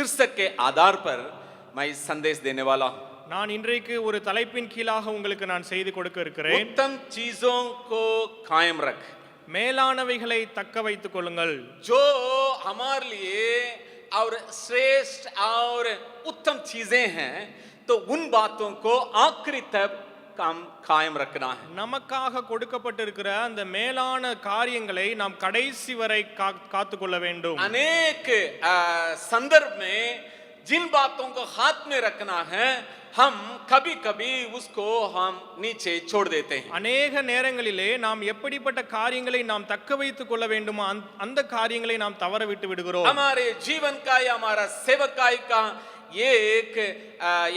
शीर्षक के आधार पर मैं इस संदेश देने वाला हूं। நான் இன்றைக்கு ஒரு தலைப்பின் கீழாக உங்களுக்கு நான் செய்து கொடுக்க இருக்கிறேன். उत्तम चीजों को कायम रख, மேலானவைகளை தக்க வைத்துக் கொள்ளுங்கள். जो हमारे लिए और श्रेष्ठ और उत्तम चीजें हैं, तो उन बातों को आखिरी तक काम कायम रखना है. நமக்காக கொடுக்கப்பட்டிருக்கிற அந்த மேலான காரியங்களை நாம் கடைசி வரை காத்துக்கொள்ள வேண்டும். अनेक संदर्भ में जिन बातों को हाथ में रखना है, हम कभी कभी उसको हम नीचे छोड़ देते हैं. அநேக நேரங்களிலே நாம் எப்படிப்பட்ட காரியங்களை நாம் தக்க வைத்துக் கொள்ள வேண்டுமோ அந்த காரியங்களை நாம் தவற விட்டு விடுகிறோம். हमारे जीवन का या हमारा सेवकाई का ये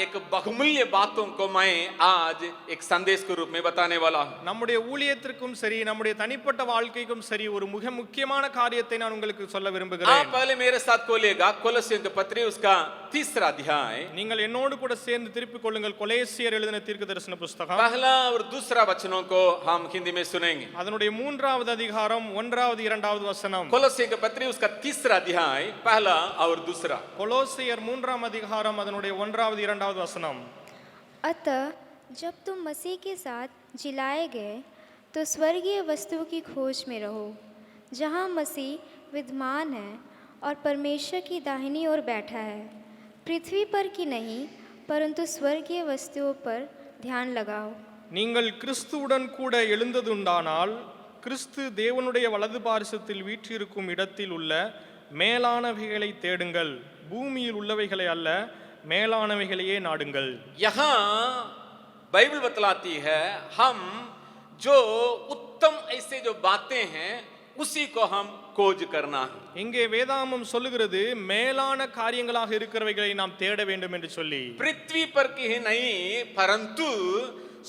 एक बहुमूल्य बातों को मैं आज एक संदेश के रूप में बताने वाला हूं. நம்முடைய ஊழியத்திற்கும் சரி நம்முடைய தனிப்பட்ட வாழ்க்கைக்கும் சரி ஒரு மிக முக்கியமான காரியத்தை நான் உங்களுக்கு சொல்ல விரும்புகிறேன். आप पहले मेरे साथ खोलिएगा कोलोसियों के पत्री उसका 3रा अध्याय. நீங்கள் என்னோடு கூட சேர்ந்து திருப்பிக் கொள்ளுங்கள் கொலோசியர் எழுதின தீர்க்கதரிசன புத்தகம். पहला और दूसरा वचनों को हम हिंदी में सुनेंगे. அதனுடைய 3வது அதிகாரம் 1வது 2வது வசனம். कोलोसियों के पत्री उसका 3रा अध्याय पहला और दूसरा. கொலோசியர் 3ஆம் அதிகாரம் அதனுடைய 1வது 2வது வசனம். अतः जब तुम मसीह के साथ जिलाए गए तो स्वर्गीय वस्तुओं की खोज में रहो, जहाँ मसीह विद्यमान है और परमेश्वर की दाहिनी ओर बैठा है. पृथ्वी पर की नहीं परंतु स्वर्गीय वस्तुओं पर ध्यान लगाओ. நீங்கள் கிறிஸ்துவுடன் கூட எழுந்ததுண்டானால் கிறிஸ்து தேவனுடைய வலது பார்சத்தில் வீற்றிருக்கும் இடத்தில் உள்ள மேலானவைகளை தேடுங்கள், பூமியில் உள்ளவைகளை அல்ல மேலானவைகளையே நாடுங்கள். यहाँ बाइबल बतलाती है हम जो उत्तम ऐसे जो बातें हैं उसी को हम खोज करना है. இங்கே வேதாகமம் சொல்லுகிறது மேலான காரியங்களாக இருக்கிறவைகளை நாம் தேட வேண்டும் என்று சொல்லி. पृथ्वी पर की ही नहीं परंतु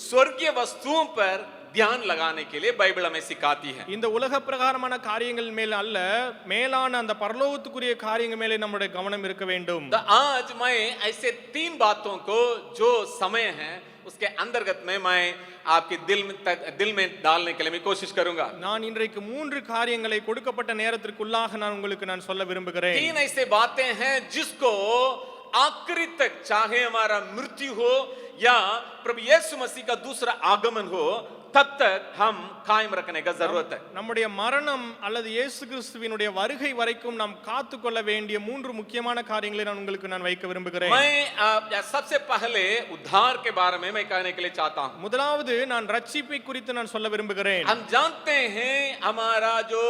स्वर्गीय वस्तुओं पर ध्यान लगाने के लिए बाइबल हमें सिखाती है. இந்த உலக பிரகாரமான காரியங்கள் மேல் அல்ல மேலான அந்த பரலோகத்துக்குரிய காரியங்கள் மேலே நம்முடைய கவனம் இருக்க வேண்டும். तो आज मैं ऐसे 3 बातों को जो समय है उसके अंतर्गत में मैं आपके दिल में डालने के लिए मैं कोशिश करूंगा. நான் இன்றைக்கு 3 காரியங்களை கொடுக்கப்பட்ட நேரத்திற்குள்ளாக நான் உங்களுக்கு சொல்ல விரும்புகிறேன். 3 ऐसे बातें हैं जिसको आखिरी तक चाहे हमारा मृत्यु हो या प्रभु यीशु मसीह का दूसरा आगमन हो तब तक हम कायम रखने का जरूरत है. நம்முடைய மரணம் அல்லது இயேசு கிறிஸ்துவினுடைய வருகை வரைக்கும் நாம் காத்துக்கொள்ள வேண்டிய 3 முக்கியமான காரியங்களை நான் உங்களுக்கு வைக்க விரும்புகிறேன். मैं सबसे पहले उद्धार के बारे में मैं कहने के लिए चाहता हूं. முதலாவது நான் ரட்சிப்பை குறித்து நான் சொல்ல விரும்புகிறேன். हम जानते हैं हमारा जो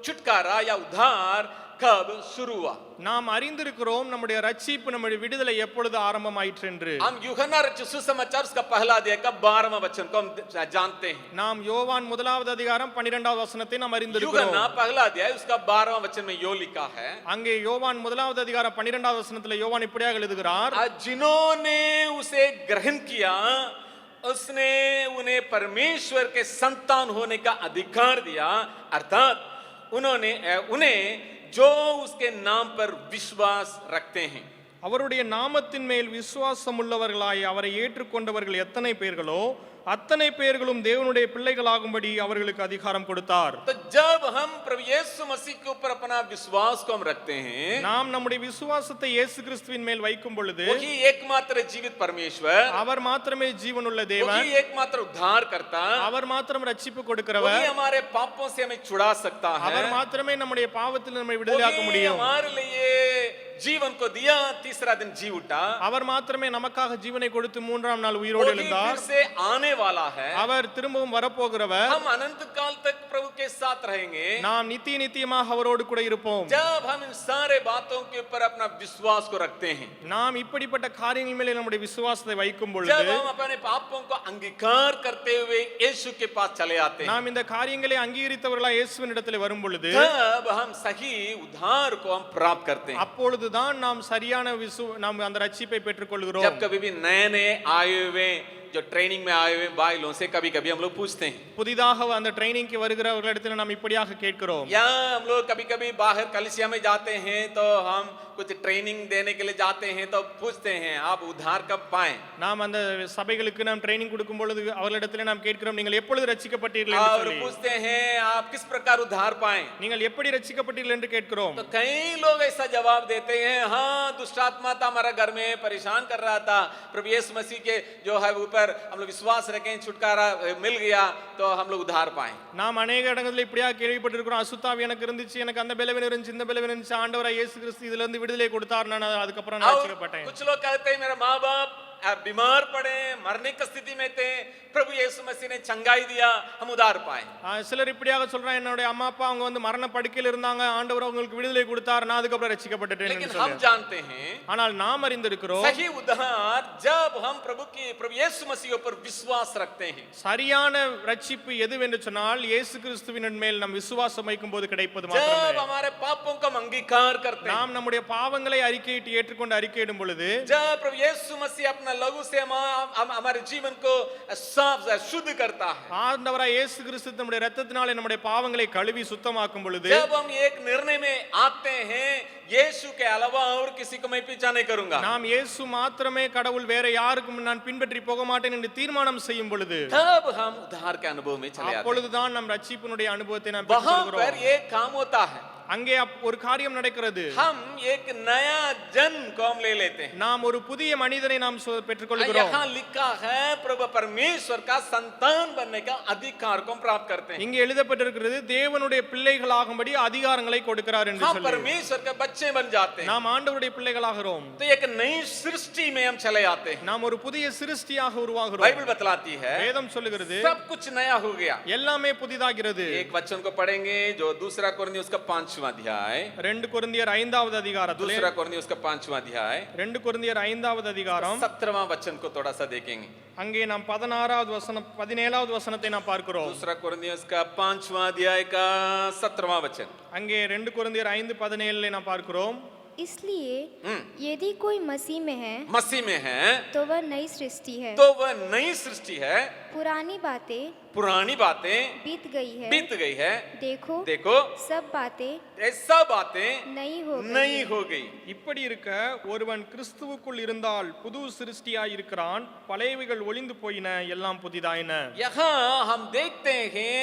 छुटकारा या उद्धार कब शुरू हुआ. நாம் அறிந்திருக்கிறோம் நம்முடைய ரட்சிப்பு நம்முடைய விடுதலை எப்பொழுது ஆரம்பமாயிற்று என்று. हम यूहन्ना रचित सुसमाचार उसका पहला अध्याय का 12वां वचन को हम जानते हैं. நாம் யோவான் 1வது அதிகாரம் 12வது வசனத்தை நாம் அறிந்திருக்கிறோம். यूहन्ना पहला अध्याय उसका 12वां वचन में यो लिखा है. அங்கே யோவான் 1வது அதிகாரம் 12வது வசனத்தில் யோவான் இப்படியாக எழுதுகிறார், जिन्होंने उसे ग्रहण किया उसने उन्हें परमेश्वर के संतान होने का अधिकार दिया, अर्थात उन्हें जो उसके नाम पर विश्वास रखते हैं. அவருடைய நாமத்தின் மேல் விசுவாசம் உள்ளவர்களாய் அவரை ஏற்றுக்கொண்டவர்கள் எத்தனை பேர்களோ அத்தனை பேர்களும் தேவனுடைய பிள்ளைகளாகும்படி அவர்களுக்கு அதிகாரம் கொடுத்தார். तो जब हम प्रभु यीशु मसीह के ऊपर अपना विश्वास को हम रखते हैं, நாம் நம்முடைய விசுவாசத்தை இயேசு கிறிஸ்துவின் மேல் வைக்கும் பொழுது वही एकमात्र जीवित परमेश्वर, அவர் மாத்திரமே ஜீவனுள்ள தேவன், वही एकमात्र उद्धार करता, அவர் மாத்திரம் ரட்சிப்பு கொடுக்கிறவர், वही हमारे पापों से हमें छुड़ा सकता है, அவர் மாத்திரமே நம்முடைய பாவத்தில் நம்மை விடுதலையாக்க वही முடியும். हमारे लिए जीवन को दिया, तीसरा दिन जी उठा, அவர் மாத்திரமே நமக்காக ஜீவனை கொடுத்து 3ஆம் நாள் உயிரோடு वही எழுந்தார். फिर से आने वाला है. அவர் திரும்பவும் வரப்போகிறவர். हम अनंत काल तक प्रभु के साथ रहेंगे. நாம் நித்தியமாக அவரோடு கூட இருப்போம். जब हम इन सारे बातों के ऊपर अपना विश्वास को रखते हैं, நாம் இப்படிப்பட்ட காரியங்கள் மேலே நம்முடைய விசுவாசத்தை வைக்கும் जब பொழுது हम अपने पापों को अंगीकार करते हुए यीशु के पास चले आते हैं, நாம் இந்த காரியங்களை அங்கீகரித்தவர்களாய் இயேசுவின் இடத்தில் வரும் பொழுது तब हम सही उद्धार को हम प्राप्त करते हैं. அப்பொழுதுதான் நாம் சரியான நாம் அந்த ரட்சிப்பை பெற்றுக்கொள்கிறோம். जब कभी भी नए नए आए हुए जो ट्रेनिंग में आए हुए भाई लोगों से कभी कभी हम लोग पूछते हैं, புதிதாக அந்த ட்ரைனிங்க்கு வருகிறவர்களிடத்தில் நாம் இப்படியாக கேட்கிறோம். या हम लोग कभी कभी बाहर कलिसिया में जाते हैं तो हम कुछ ट्रेनिंग देने के लिए जाते हैं तो पूछते हैं आप उद्धार कब पाए. நாம் அந்த சபைகளுக்கு நாம் ட்ரைனிங் கொடுக்கும் பொழுது அவர்களிடத்தில் நாம் கேட்கிறோம், நீங்கள் எப்பொழுது ரட்சிக்கப்பட்டீர்கள் என்று और சொல்லி. पूछते हैं आप किस प्रकार उद्धार पाए. நீங்கள் எப்படி ரட்சிக்கப்பட்டீர்கள் என்று கேட்கிறோம். तो कई लोग ऐसा जवाब देते हैं, हाँ दुष्ट आत्मा था हमारा घर में परेशान कर रहा था, प्रभु यीशु मसीह के जो है ऊपर हम लोग विश्वास रखें, छुटकारा मिल गया तो हम लोग उद्धार पाए. நாம் अनेक இடங்களில் இப்படியா கேள்விப்பட்டிருக்கிறோம், அசுத்தாவி எனக்கு இருந்துச்சு, எனக்கு அந்த பலவீனம் இருந்துச்சு, இந்த பலவீனம் இருந்துச்சு, ஆண்டவராய் இயேசு கிறிஸ்து இதுல இருந்து விடுதலை கொடுத்தார், நான் அதுக்கப்புறம் நான் ரட்சிக்கப்பட்டேன். कुछ लोग कहते हैं मेरा माँ बाप बीमार पड़े, मरने की स्थिति में थे, प्रभु यीशु मसीह ने चंगाई दिया, हम उद्धार पाए. சிலர் இப்படியாக சொல்றாங்க, என்னோட அம்மா அப்பா அவங்க வந்து மரண படுக்கையில் இருந்தாங்க, ஆண்டவர் அவங்களுக்கு விடுதலை கொடுத்தார், நான் அதுக்கப்புறம் ரட்சிக்கப்பட்டேன். लेकिन हम जानते हैं ஆனால் நாம் அறிந்திருக்கிறோம், सही उद्धार जब हम प्रभु यीशु मसीह पर विश्वास रखते हैं. சரியான ரட்சிப்பு எதுவென்று சொன்னால் இயேசு கிறிஸ்துவின் மேல் நாம் விசுவாசம் வைக்கும்போது கிடைப்பது जब மாத்திரமே. हमारे पापों का हम अंगीकार करते हैं, நாம் நம்முடைய பாவங்களை அறிக்கையிட்டு ஏற்றுக்கொண்டு அறிக்கையிடும் பொழுது, जब प्रभु यीशु मसीह अपना लहू से हमारे जीवन को साफ शुद्ध करता है, ஆண்டவராய் இயேசு கிறிஸ்து நம்முடைய இரத்தத்தினாலே நம்முடைய பாவங்களை கழுவி சுத்தமாக்கும் பொழுது, जब हम एक निर्णय में आते हैं यीशु के अलावा और किसी को मैं पीछा नहीं करूंगा, நாம் இயேசு மாத்திரமே கடவுள், வேற யாருக்கும் நான் பின்பற்றி போக மாட்டேன் என்று தீர்மானம் செய்யும் பொழுது, तब हम उद्धार के अनुभव में चले आते हैं. அப்பொழுதுதான் நம் ரட்சிப்பினுடைய அனுபவத்தை நாம் वहां पर பெற்றுக்கொள்கிறோம். एक काम होता है, அங்கே ஒரு காரியம் நடக்கிறது, हम एक नया जन्म को हम ले लेते हैं. நாம் ஒரு புதிய மனிதனை நாம் பெற்றுக்கொள்கிறோம். यहाँ लिखा है प्रभु परमेश्वर का संतान बनने का अधिकार को हम प्राप्त करते हैं. இங்கே எழுதப்பட்டிருக்கிறது, தேவனுடைய பிள்ளைகளாகும்படி அதிகாரங்களை கொடுக்கிறார் என்று हम சொல்லி. परमेश्वर के बच्चे बन जाते हैं. நாம் ஆண்டவருடைய பிள்ளைகளாகிறோம். तो एक नई सृष्टि में हम चले आते हैं. நாம் ஒரு புதிய சிருஷ்டியாக உருவாகிறோம். बाइबल बतलाती है வேதம் சொல்லுகிறது, सब कुछ नया हो गया. எல்லாமே புதிதாகிறது. एक वचन को पढ़ेंगे जो दूसरा कोरिन्थियों उसका 5वां अध्याय, 2 கொரிந்தியர் 5வது அதிகாரத்திலே, दूसरा कोरिन्थियों उसका 5वां अध्याय 2 கொரிந்தியர் 5வது அதிகாரம் 17वां वचन को थोड़ा सा देखेंगे. அங்கே நாம் 16வது வசனம் 17வது வசனத்தை நாம் பார்க்கிறோம். दूसरा कोरिन्थियों उसका 5वां अध्याय का 17वां वचन. அங்கே 2 கொரிந்தியர் 5:17 நாம் பார்க்கிறோம், इसलिए यदि कोई मसीह में है मसीह में है तो वह नई सृष्टि है, तो वह नई सृष्टि है, पुरानी बातें पुरानी बातें बीत गई है, है, देखो देखो सब बातें ऐसा बातें नई हो गई नई हो गई. இப்படி இருக்க ஒருவன் கிறிஸ்துவுக்குள் இருந்தால் புது சிருஷ்டியாய் இருக்கிறான், பழையவைகள் ஒளிந்து போயின, எல்லாம் புதிதாயின. यहाँ हम देखते हैं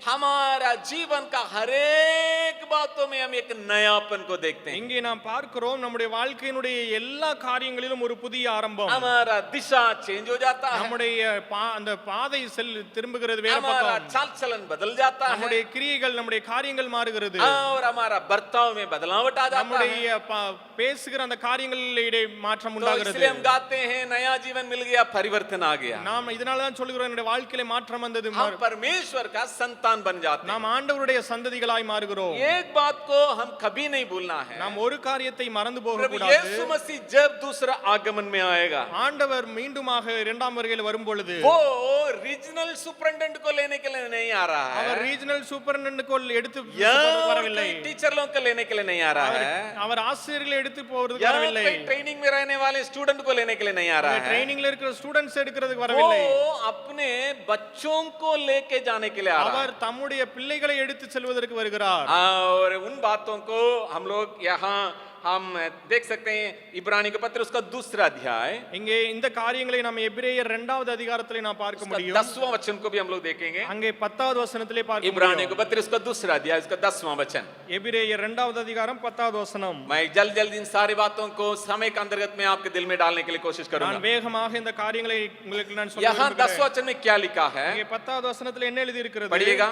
हमारा जीवन का हर एक बातों में हम एक नयापन को देखते हैं. இங்கே நாம் பார்க்கிறோம், நம்முடைய வாழ்க்கையினுடைய எல்லா காரியங்களிலும் ஒரு புதிய ஆரம்பம். हमारा दिशा चेंज हो जाता है, நம்முடைய அந்த பாதை திரும்புகிறது வேற हमारा பக்கம். चाल चलन बदल जाता है, நம்முடைய கிரியைகள் நம்முடைய காரியங்கள் மாறுகிறது. और हमारा बर्ताव में बदलावट आ जाता है. நம்முடைய பேசுகிற அந்த காரியங்களிலே மாற்றம் तो உண்டாகிறது. इसलिए हम गाते हैं नया जीवन मिल गया, परिवर्तन आ गया. நாம் இதனால தான் சொல்லுகிறோம், என்னுடைய வாழ்க்கையில மாற்றம் வந்தது. हम परमेश्वर का संतान बन जाते हैं. நாம் ஆண்டவருடைய சந்ததிகளாய் மாறுகிறோம். एक बात को हम कभी नहीं भूलना है, நாம் ஒரு காரியத்தை மறந்து போக प्रभु கூடாது. यीशु मसीह जब दूसरा आगमन में आएगा, ஆண்டவர் மீண்டுமாக இரண்டாம் வருகையில் வரும் பொழுது वो रीजनल सुपरिटेंडेंट को लेने के लिए नहीं आ रहा அவர் है, ரீஜனல் சூப்பரண்டன்ட்கோல் எடுத்து या வரவில்லை. टीचर लोगों को लेने के लिए नहीं आ रहा है, அவர் ஆசிரியர்களை எடுத்து போறதுக்கு या வரவில்லை. ट्रेनिंग में रहने वाले स्टूडेंट को लेने के लिए नहीं आ रहा है. ட்ரைனிங்ல இருக்கிற ஸ்டூடண்ட்ஸ் எடுக்கிறதுக்கு वो வரவில்லை. अपने बच्चों को लेके जाने के लिए आ रहा அவர் தம்முடைய பிள்ளைகளை எடுத்து செல்வதற்கு வருகிறார். है. और उन बातों को हम लोग यहाँ हम देख सकते हैं इब्रानी के पत्र उसका दूसरा अध्याय, இங்கே இந்த காரியங்களை நாம் எபிரேயர் 2வது அதிகாரத்திலே நாம் பார்க்க उसका முடியும். 10वां वचन को भी हम लोग देखेंगे. அங்கே 10வது வசனத்திலே பார்க்க इब्रानी முடியும். के पत्र उसका दूसरा अध्याय उसका 10वां वचन. எபிரேயர் 2வது அதிகாரம் 10வது வசனம். मैं जल्द जल्द इन सारी बातों को समय के अंतर्गत में आपके दिल में डालने के लिए कोशिश நான் करूंगा. வேகமாக இந்த காரியங்களை உங்களுக்கு நான் சொல்ல यहाँ 10 விரும்புகிறேன். वचन में क्या लिखा है, இங்கே 10வது வசனத்திலே என்ன எழுதி இருக்கிறது? पढ़िएगा.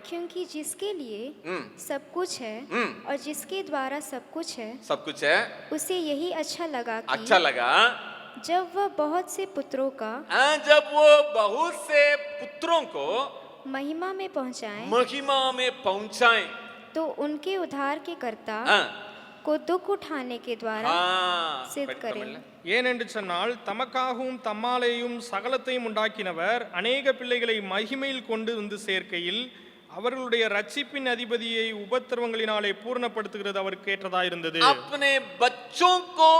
क्योंकि जिसके लिए हम्म, सब कुछ है हम्म, और जिसके द्वारा सब कुछ है, सब कुछ है, उसे यही अच्छा लगा अच्छा कि लगा जब वह बहुत से पुत्रों का जब वो बहुत से पुत्रों को महिमा में पहुंचाए महिमा में पहुंचाए. तो उनके उद्धार के कर्ता हाँ, को दुख उठाने के द्वारा हाँ, सिद्ध पढ़- करें. पढ़- ஏனென்று சொன்னால் தமக்காகவும் தம்மாலேயும் சகலத்தையும் உண்டாக்கினவர் அநேக பிள்ளைகளை மகிமையில் கொண்டு வந்து சேர்க்கையில் அவர்களுடைய ரட்சிப்பின் அதிபதியை உபத்திரவங்களினாலே பூர்ணப்படுத்துகிறது அவருக்கு ஏற்றதா இருந்தது. अपने बच्चों को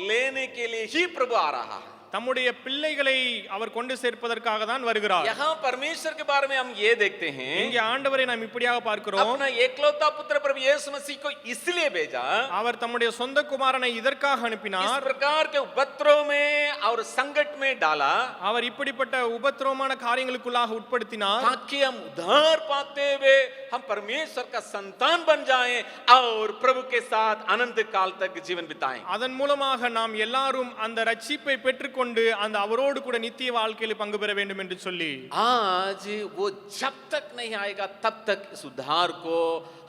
लेने के लिए ही प्रभु आ रहा है. தம்முடைய பிள்ளைகளை அவர் கொண்டு சேர்ப்பதற்காக தான் வருகிறார். यहाँ परमेश्वर के बारे में हम ये देखते हैं, இங்கே ஆண்டவரை நாம் இப்படியாக பார்க்கிறோம். अपना एकलौता पुत्र प्रभु यीशु मसीह को इसलिए भेजा, அவர் தம்முடைய சொந்த குமாரனை இதற்காக इस அனுப்பினார். प्रकार के उपद्रव में और संकट में डाला, அவர் இப்படிப்பட்ட உபத்திரவமான காரியங்களுக்குள்ளாக உட்படுத்தினார். ताकि हम उद्धार पाते हुए हम परमेश्वर का संतान बन जाएं और प्रभु के साथ अनंत काल तक जीवन बिताएं। அதன் மூலமாக நாம் எல்லாரும் அந்த ரட்சிப்பை பெற்றுக்கொண்டு அந்த அவரோடு கூட நித்திய வாழ்க்கையில் பங்கு பெற வேண்டும் என்று சொல்லி आज वो जब तक नहीं आएगा तब तक इस उद्धार को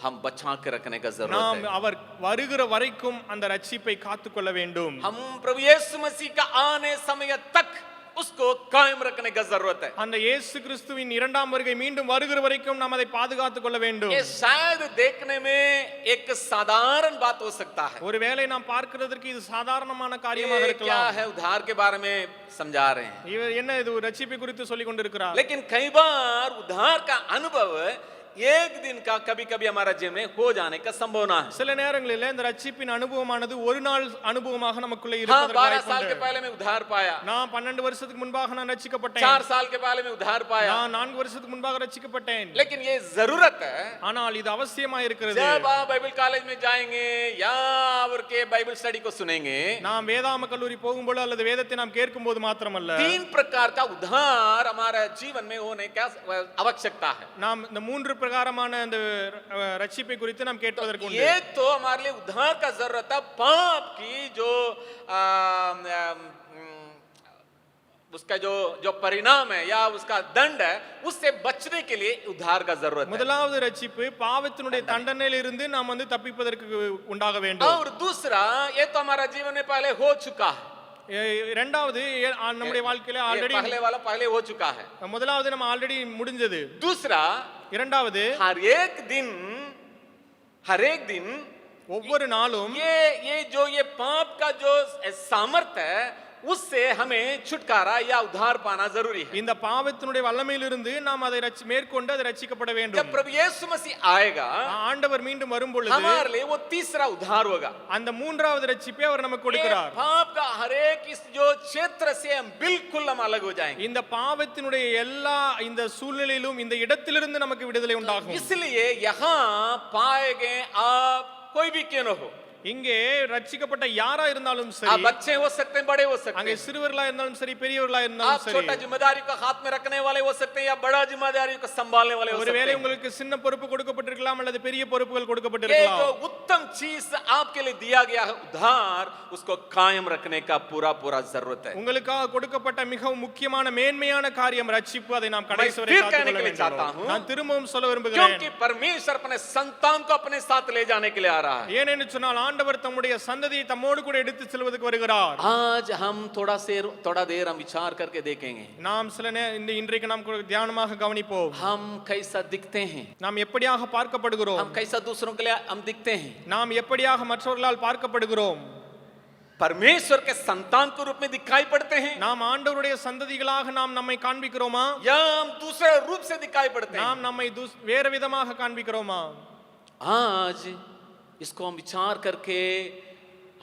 हम बचा के रखने का जरूरत நாம் है। அவர் வருகிற வரைக்கும் அந்த ரட்சிப்பை காத்துக்கொள்ள வேண்டும். हम प्रभु यीशु मसीह का आने समय तक उसको कायम रखने का जरूरत है। அந்த இயேசு கிறிஸ்துவின் இரண்டாம் வருகை மீண்டும் வருகிற வரைக்கும் நாம் அதை பாதுகாத்துக் கொள்ள வேண்டும். ये शायद देखने में एक साधारण बात हो सकता है, ஒருவேளை நாம் பார்க்கிறதற்கு இது சாதாரணமான காரியமாக ये क्या இருக்கலாம். है उद्धार के बारे में समझा रहे हैं, இவர் என்ன இது ரட்சிப்பை குறித்து சொல்லிக் கொண்டிருக்கிறார். लेकिन कई बार उद्धार का अनुभव एक दिन का कभी कभी हमारा जीवन में हो जाने का संभावना है। சில நேரங்களில் இந்த ரட்சிப்பின் அனுபவமானது ஒரு நாள் அனுபவமாக நமக்குள்ள हाँ, இருப்பதற்கு 12 வாய்ப்பு साल के உண்டு. पहले मैं उद्धार पाया, நான் 12 வருஷத்துக்கு முன்பாக நான் 4 ரட்சிக்கப்பட்டேன். साल के पहले मैं उद्धार पाया, நான் 4 வருஷத்துக்கு முன்பாக ரட்சிக்கப்பட்டேன். लेकिन ये जरूरत है ஆனால் இது அவசியமா இருக்கிறது. जब आप बाइबल कॉलेज में जाएंगे या और के बाइबल स्टडी को सुनेंगे, நாம் வேதாம கல்லூரி போகும்போது அல்லது வேதத்தை நாம் கேட்கும்போது மாத்திரமல்ல, 3 प्रकार का उद्धार हमारा जीवन में होने का आवश्यकता है। நாம் இந்த 3 பிரகாரமான அந்த ரட்சிப்பை குறித்து நாம் கேட்பதற்கு உண்டு. एक तो हमारे लिए उद्धार का जरूरत है पाप की जो उसका जो जो परिणाम है या उसका दंड है उससे बचने के लिए उद्धार का जरूरत है। முதலாவது ரட்சிப்பு பாவத்தினுடைய தண்டனையில இருந்து நாம் வந்து தப்பிப்பதற்கு உண்டாக வேண்டும். और दूसरा ये तो हमारा जीवन में पहले हो चुका है, இரண்டாவது நம்முடைய வாழ்க்கையில ये ஆல்ரெடி पहले वाला पहले हो चुका है। முதலாவது நம்ம ஆல்ரெடி முடிஞ்சது. दूसरा இரண்டாவது हर एक दिन ஒவ்வொரு நாளும் ये जो ये पाप का जो सामर्थ्य है उससे हमें छुटकारा या उद्धार पाना जरूरी है। இந்த பாவத்தினுடைய வல்லமையிலிருந்து நாம் அதை மேற்கொண்டு அதை ரட்சிக்கப்பட जब வேண்டும். प्रभु यीशु मसीह आएगा ஆண்டவர் மீண்டும் வரும் பொழுது हमारे लिए वो तीसरा उद्धार होगा। அந்த மூன்றாவது ரட்சிப்பை அவர் நமக்கு ये கொடுக்கிறார். पाप का हर एक इस जो क्षेत्र से हम बिल्कुल हम अलग हो जाएंगे। இந்த பாவத்தினுடைய எல்லா இந்த சூழ்நிலையிலும் இந்த இடத்திலிருந்து நமக்கு விடுதலை உண்டாகும். इसलिए यहाँ पाए गए आप कोई भी क्यों न हो, இங்கே ரட்சிக்கப்பட்ட யாரா இருந்தாலும் आप சரி, बच्चे हो सकते हैं, बड़े हो सकते அங்கே हैं, சிறுவர்களா இருந்தாலும் சரி, பெரியவர்களா இருந்தாலும் आप சரி, छोटा जिम्मेदारी को हाथ में रखने वाले हो सकते हैं या बड़ा जिम्मेदारी को संभालने वाले हो सकते ஒருவேளை हैं। உங்களுக்கு சின்ன பொறுப்பு கொடுக்கப்பட்டிருக்கலாம் அல்லது பெரிய பொறுப்புகள் ये கொடுக்கப்பட்டிருக்கலாம். जो उत्तम चीज आपके लिए दिया गया है उद्धार, उसको कायम रखने का पूरा जरूरत है। உங்களுக்காக கொடுக்கப்பட்ட மிகவும் முக்கியமான மேன்மையான காரியம் ரட்சிப்பு. அதை நாம் கடைசி வரை फिर காத்துக்கொள்ள कहने के लिए வேண்டும். चाहता हूं, நான் திரும்பவும் சொல்ல விரும்புகிறேன். क्योंकि परमेश्वर अपने संतान को अपने साथ ले जाने के लिए आ रहा है। ஏனென்று சொன்னால் ஆண்டவர் தம்முடைய சந்ததியை தம்மோடு கூட எடுத்து செல்வதற்கு வருகிறார். आज हम थोड़ा देर हम विचार करके देखेंगे நாம் சில இன்றைக்கு நாம் தியானமாக கவனிப்போம். हम कैसा दिखते हैं, நாம் எப்படியாக பார்க்கப்படுகிறோம், हम कैसा दूसरों के लिए हम दिखते हैं। நாம் எப்படியாக மற்றவர்களால் பார்க்கப்படுகிறோம். परमेश्वर के संतान के रूप में दिखाई पड़ते हैं நாம் ஆண்டவருடைய சந்ததிகளாக நாம் நம்மை காண்பிக்கிறோமா, या हम दूसरे रूप से दिखाई पड़ते हैं। நாம் நம்மை வேறு விதமாக காண்பிக்கிறோமா? आज इसको हम विचार करके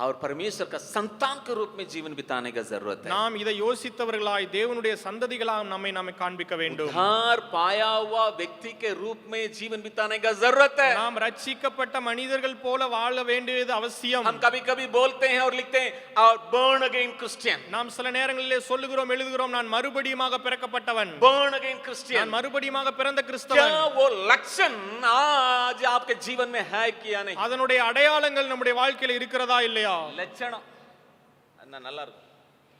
और परमेश्वर का संतान के रूप में जीवन बिताने का जरूरत है। நாம் இதை யோசித்தவர்களாய் தேவனுடைய சந்ததிகளாக நம்மை காண்பிக்க வேண்டும். उद्धार पाया हुआ व्यक्ति के रूप में जीवन बिताने का जरूरत है। நாம் ரட்சிக்கப்பட்ட மனிதர்கள் போல வாழ வேண்டியது அவசியம். हम कभी कभी बोलते हैं और लिखते हैं और born again Christian, நாம் சில நேரங்களிலே சொல்லுகிறோம் எழுதுகிறோம், நான் மறுபடியுமாக பிறக்கப்பட்டவன், born again Christian। நான் மறுபடியுமாக பிறந்த क्या கிறிஸ்தவன். वो लक्षण आज आपके जीवन में है कि या नहीं? அதனுடைய அடையாளங்கள் நம்முடைய வாழ்க்கையில இருக்கிறதா இல்லையா? லட்சணம் நல்லா இருக்கும்,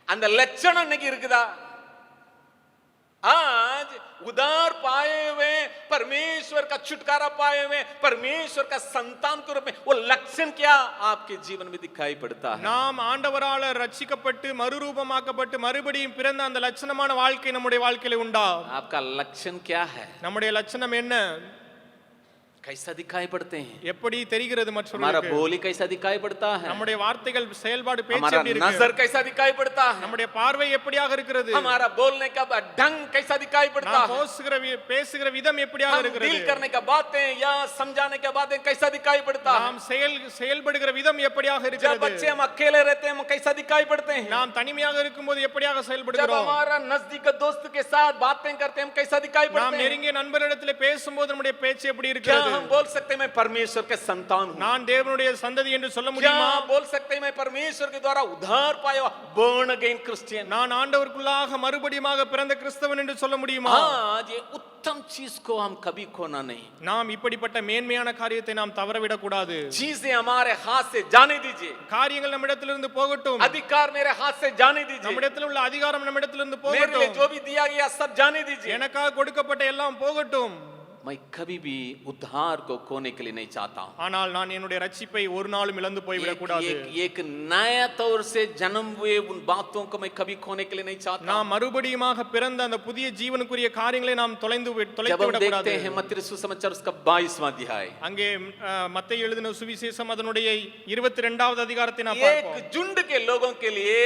அந்த லட்சணம் இன்னைக்கு இருக்குதா? आज उदार पाए हुए परमेश्वर का छुटकारा पाए हुए परमेश्वर का संतान के रूप में वो लक्षण क्या आपके जीवन में दिखाई पड़ता है? நாம் ஆண்டவரால ரட்சிக்கப்பட்டு மறுரூபமாக்கப்பட்டு மறுபடியும் பிறந்த அந்த லட்சணமான வாழ்க்கை நம்முடைய வாழ்க்கையில உண்டா? आपका लक्षण क्या है? நம்முடைய லட்சணம் என்ன? कैसा दिखाई पड़ते हैं, எப்படி தெரிகிறது हमारा மற்றவர்களுக்கு? बोल ही कैसा दिखाई पड़ता है, நம்முடைய வார்த்தைகள் செயல்பாடு பேச்சு हमारा எப்படி இருக்கு? नजर कैसा दिखाई पड़ता है, நம்முடைய பார்வை எப்படியாக இருக்கிறது? हमारा बोलने का ढंग कैसा दिखाई पड़ता நாம் है, பேசுகிற விதம் எப்படியாக हम இருக்கிறது? डील करने का बातें या समझाने का बातें कैसा दिखाई पड़ता है, நாம் செயல்படுகிற விதம் எப்படியாக जब இருக்கிறது? बच्चे हम अकेले रहते हैं हम कैसा दिखाई पड़ते हैं, நாம் தனிமையாக இருக்கும்போது எப்படியாக जब செயல்படுகிறோம்? हमारा नजदीक दोस्त के साथ बातें करते हैं हम कैसा दिखाई நாம் पड़ते हैं, நெருங்கிய நண்பரிடத்தில் பேசும்போது நம்முடைய பேச்சு எப்படி क्या இருக்கிறது? हम बोल सकते हैं मैं परमेश्वर के संतान हूँ, நான் தேவனுடைய சந்ததி என்று சொல்ல क्या முடியுமா? बोल सकते हैं मैं परमेश्वर के द्वारा उद्धार पाया born again क्रिश्चियन, நான் ஆண்டவருக்குள்ளாக மறுபடியுமாக பிறந்த கிறிஸ்தவன் என்று சொல்ல முடியுமா? आज ये उत्तम चीज को हम कभी खोना नहीं, நாம் இப்படிப்பட்ட மேன்மையான காரியத்தை நாம் தவறவிடக் கூடாது. चीजें हमारे हाथ से जाने दीजिए, காரியங்கள் நம்மிடத்திலிருந்து போகட்டும். अधिकार मेरे हाथ से जाने दीजिए, நம்மிடத்தில் உள்ள அதிகாரம் நம்மிடத்திலிருந்து मेरे लिए போகட்டும். जो भी दिया गया सब जाने दीजिए, எனக்காக கொடுக்கப்பட்ட எல்லாம் போகட்டும். मैं कभी भी उद्धार को खोने के लिए नहीं चाहता हूं, ஆனால் நான் என்னுடைய ரட்சிப்பை ஒரு நாளும் இழந்து போய்விடக் கூடாது. एक नया तौर से जन्म हुए उन बातों को मैं कभी खोने के लिए नहीं चाहता। நாம் மறுபடியுமாக பிறந்த அந்த புதிய ஜீவனுக்குரிய காரியங்களை நாம் தொலைத்து जब हम விடக்கூடாது. देखते हैं मत्ती सुसमाचार उसका 22वां अध्याय, அங்கே மத்தேயு எழுதின சுவிசேஷம் அதனுடைய 22வது அதிகாரத்தை நாம் एक பார்ப்போம். झुंड के लोगों के लिए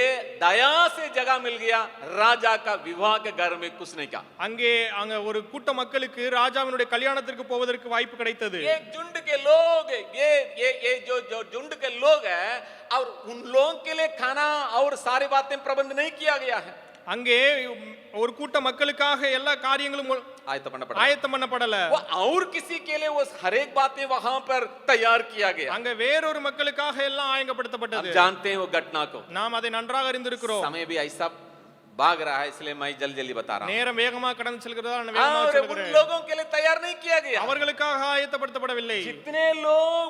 दया से जगह मिल गया राजा का विवाह के घर में घुसने का, அங்க ஒரு கூட்ட மக்களுக்கு ராஜாவினுடைய கல்யாணத்திற்கு போவதற்கு வாய்ப்பு கிடைத்தது. एक झुंड के लोग ये जो झुंड के लोग है और उन लोगों के लिए खाना और सारी बातें प्रबंध नहीं किया गया है, அங்கே ஒரு கூட்ட மக்களுக்காக எல்லா காரியங்களும் ஆயத்தம் பண்ணப்படல. वो और किसी के लिए वो हर एक बातें वहां पर तैयार किया गया, அங்க வேறொரு மக்களுக்காக எல்லாம் हम ஆயத்தப்படுத்தப்பட்டது. जानते हैं वो घटना को, நாம் அதை நன்றாக அறிந்திருக்கிறோம். समय भी ऐसा भाग रहा है इसलिए मैं जल्दी बता रहा हूं, நேரம் வேகமாக கடந்து செல்கிறதா நான் வேகமாக और उन சொல்கிறேன். लोगों के लिए तैयार नहीं किया गया, அவர்களுக்காக ஆயத்தப்படுத்தப்படவில்லை. जितने लोग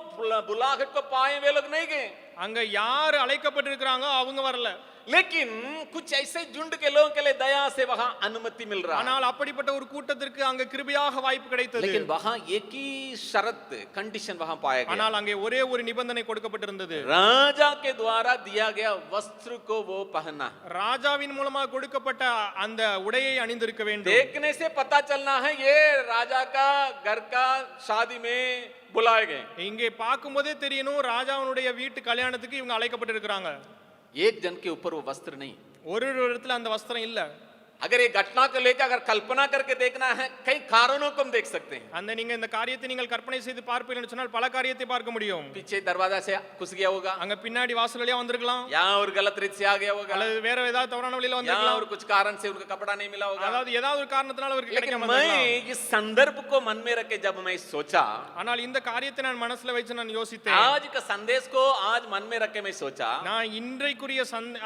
बुलाहट को पाए वे लोग नहीं गए, அங்க யார் அழைக்கப்பட்டிருக்கிறாங்க அவங்க வரல. लेकिन कुछ ऐसे झुंड के लोगों के लिए दया से वहां अनुमति मिल रहा है, ஆனால் அப்படிப்பட்ட ஒரு கூட்டத்திற்கு அங்க கிருபையாக வாய்ப்பு கிடைத்தது. लेकिन वहां एक ही शर्त कंडीशन वहां पाया गया, ஆனால் அங்கே ஒரே ஒரு நிபந்தனை கொடுக்கப்பட்டிருந்தது. राजा के द्वारा दिया गया वस्त्र को वो पहनना, ராஜாவின் மூலமாக கொடுக்கப்பட்ட அந்த உடையை அணிந்திருக்க வேண்டும். देखने से पता चलना है ये राजा का घर का शादी में बुलाए गए, இங்கே பார்க்கும்போதே தெரியணும் ராஜாவினுடைய வீட்டு கல்யாணத்துக்கு இவங்க அழைக்கப்பட்டிருக்கிறாங்க. एक जन के ऊपर वो वस्त्र नहीं, ஒரு இடத்துல அந்த வஸ்திரம் இல்ல. अगर ये घटना को लेकर अगर कल्पना करके देखना है कई कारणों को हम देख सकते हैं, அந்த நீங்க இந்த காரியத்தை நீங்கள் கற்பனை செய்து பார்ப்பீர்கள் சொன்னால் பல காரியத்தை பார்க்க முடியும். पीछे दरवाजा से घुस गया होगा, அங்க பின்னாடி வாசல் வழியா வந்திருக்கலாம், या और गलत रीत से आ गया होगा, அல்லது வேற ஏதாவது தவறான வழியில या வந்திருக்கலாம், और कुछ कारण से उनका कपड़ा नहीं मिला होगा, அதாவது ஏதாவது ஒரு காரணத்தினால அவருக்கு लेकिन கிடைக்காம मैं இருந்திருக்கலாம். इस संदर्भ को मन में रख के जब मैं सोचा, ஆனால் இந்த காரியத்தை நான் மனசுல வச்சு நான் யோசித்தேன். आज का संदेश को आज मन में रख के मैं सोचा, நான் இன்றைக்குரிய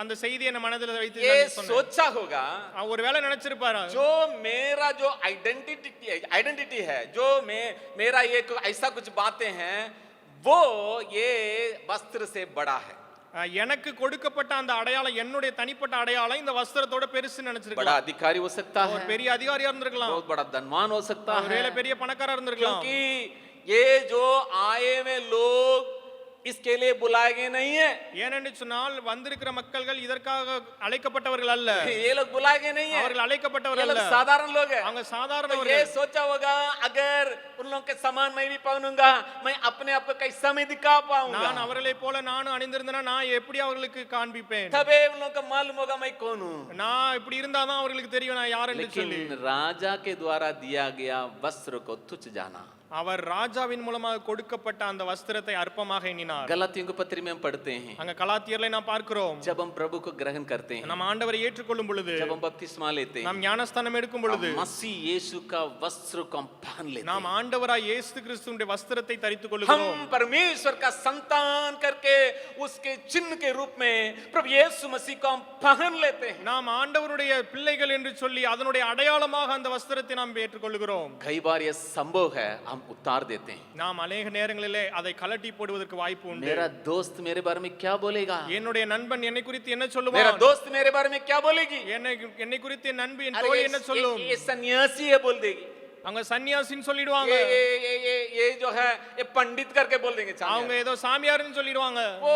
அந்த செய்தியை என் மனதில் வைத்து ये நான் சொன்னேன். सोचा होगा ஒருவேளை நினைச்சிருப்பாரு जो मेरा जो आइडेंटिटी है, जो मेरा ये ऐसा कुछ बातें हैं वो ये वस्त्र से बड़ा है, எனக்கு கொடுக்கப்பட்ட அந்த அடையாளம் என்னுடைய தனிப்பட்ட அடையாளம் இந்த வஸ்திரத்தோட பெருசு बड़ा நினைச்சிருக்கலாம். अधिकारी हो सकता ஒரு है, பெரிய அதிகாரியா இருந்திருக்கலாம், बहुत बड़ा धनवान हो सकता है, ஒருவேளை பெரிய பணக்காரா இருந்திருக்கலாம். क्योंकि ये जो आए हुए लोग इसके लिए बुलाए गए नहीं है, ஏனென்று சொன்னால் வந்திருக்கிற மக்கள்கள் இதற்காக அழைக்கப்பட்டவர்கள் அல்ல, ये लोग बुलाए गए नहीं है, அவர்கள் ये அழைக்கப்பட்டவர்கள் लोग அல்ல, साधारण लोग हैं। அவங்க तो சாதாரணவர்கள். ये सोचा होगा अगर उन लोगों के समान मैं भी पहनूंगा मैं अपने आप को कैसा मैं दिखा पाऊंगा, நான் அவர்களை போல நானும் அணிந்திருந்தேனா நான் எப்படி அவர்களுக்கு காண்பிப்பேன்? तबे उन लोगों को मालूम होगा मैं कौन हूँ। நான் இப்படி இருந்தாதான் அவர்களுக்கு தெரியும் நான் யார் என்று சொல்லி. लेकिन राजा के द्वारा दिया गया वस्त्र को तुच्छ जाना, அவர் ராஜாவின் மூலமாக கொடுக்கப்பட்ட அந்த வஸ்திரத்தை அற்பமாக எண்ணினார். गलातियों के पत्र में हम पढ़ते हैं, அங்க கலாத்தியர்ல நாம் பார்க்கிறோம், जब हम प्रभु को ग्रहण करते हैं, நம்ம ஆண்டவரை ஏற்றுக்கொள்ளும் பொழுது, जब हम बपतिस्मा लेते हैं, நாம் ஞானஸ்தானம் எடுக்கும் பொழுது, मसीह यीशु का वस्त्र को हम पहन लेते நாம் हैं, ஆண்டவராய் இயேசு கிறிஸ்துவின் வஸ்திரத்தை தரித்துக் கொள்கிறோம். हम परमेश्वर का संतान करके उसके चिन्ह के रूप में प्रभु यीशु मसीह को हम पहन लेते हैं। நாம் ஆண்டவருடைய பிள்ளைகள் என்று சொல்லி அதனுடைய அடையாளமாக அந்த வஸ்திரத்தை நாம் ஏற்றுக்கொள்கிறோம். कई बार यह संभव है हम उतार देते हैं, நாம் अनेक நேரங்களிலே அதை கலட்டி போடுவதற்கு வாய்ப்பு உண்டு. मेरा दोस्त मेरे बारे में क्या बोलेगा, என்னுடைய நண்பன் என்னை குறித்து என்ன मेरा சொல்லுவான், दोस्त मेरे बारे में क्या बोलेगी, என்னை குறித்து என் நண்பி என் अरे தோழி என்ன சொல்லும், ये सन्यासी है बोल देगी, அவங்க சன்னியாசின்னு சொல்லிடுவாங்க, ये जो है ये पंडित करके बोल देंगे அவங்க ஏதோ சாமியார்னு சொல்லிடுவாங்க, वो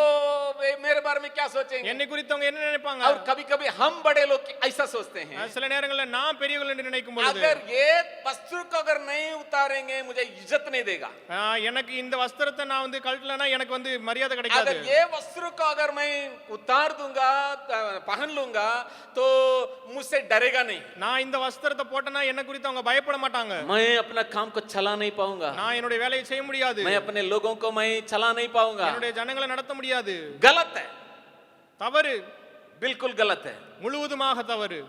मेरे बारे में क्या सोचेंगे। என்னை குறித்து அவங்க என்ன நினைப்பாங்க? और कभी कभी हम बड़े लोग ऐसा सोचते हैं, சில நேரங்கள்ல நான் பெரியவர்கள் என்று நினைக்கும் பொழுது, अगर ये वस्त्र को अगर नहीं उतारेंगे मुझे इज्जत नहीं देगा, எனக்கு இந்த வஸ்திரத்தை நான் வந்து கழட்டலனா எனக்கு வந்து மரியாதை கிடைக்காது, अगर ये वस्त्र को अगर मैं उतार दूंगा पहन लूंगा तो मुझसे डरेगा नहीं, நான் இந்த வஸ்திரத்தை போட்டனா என்ன குறித்து அவங்க பயப்பட மாட்டாங்க, मैं अपना काम को चला नहीं पाऊंगा, நான் என்னுடைய வேலையை செய்ய முடியாது, मैं अपने लोगों को मैं चला नहीं पाऊंगा। என்னுடைய ஜனங்களை நடத்த முடியாது। गलत है, தவறு, बिल्कुल गलत है। முழுவதுமாக தவறு।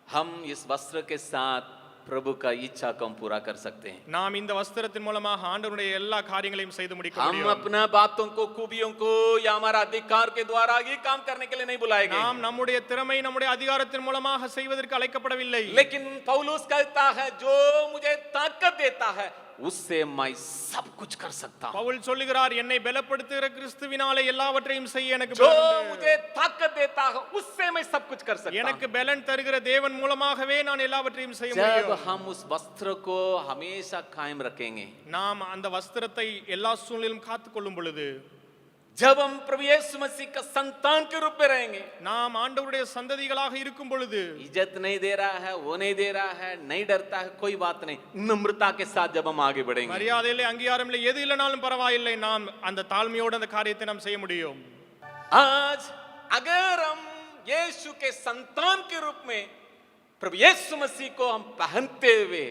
हम इस वस्त्र के साथ प्रभु का इच्छा को हम पूरा कर सकते हैं। நாம் இந்த வஸ்திரத்தின் மூலமாக ஆண்டவருடைய எல்லா காரியங்களையும் செய்து முடிக்க हम முடியும்। अपना बातों को खूबियों को या हमारा अधिकार के द्वारा ये काम करने के लिए नहीं बुलाए गए, நாம் நம்முடைய திறமை நம்முடைய அதிகாரத்தின் மூலமாக செய்வதற்கு அழைக்கப்படவில்லை। लेकिन पौलुस कहता है जो मुझे ताकत देता है उससे मैं सब कुछ कर सकता हूं। பவுல் சொல்லுகிறார், என்னை பலப்படுத்துகிற கிறிஸ்துவினாலே எல்லாவற்றையும் செய்ய எனக்கு जो பலன் உண்டு। मुझे ताकत देता है उससे मैं सब कुछ कर सकता எனக்கு हूं। பலன் தருகிற தேவன் மூலமாகவே நான் எல்லாவற்றையும் செய்ய जब முடியும்। हम उस वस्त्र को हमेशा कायम रखेंगे, நாம் அந்த வஸ்திரத்தை எல்லா சூழ்நிலையிலும் காத்துக் கொள்ளும் பொழுது, जब हम प्रभु यीशु मसीह का संतान के रूप में रहेंगे, நாம் ஆண்டவருடைய சந்ததிகளாக இருக்கும் பொழுது, इज्जत नहीं दे रहा है, वो नहीं दे रहा है, नहीं डरता है, कोई बात नहीं, नम्रता के साथ जब हम आगे बढ़ेंगे, மரியாதையிலே அங்கீகாரமில்லை எது இல்லைனாலும் பரவாயில்லை, நாம் அந்த தாழ்மையோடு அந்த காரியத்தை நாம் செய்ய முடியும்। आज अगर हम यीशु के संतान के रूप में प्रभु यीशु मसीह को हम पहनते हुए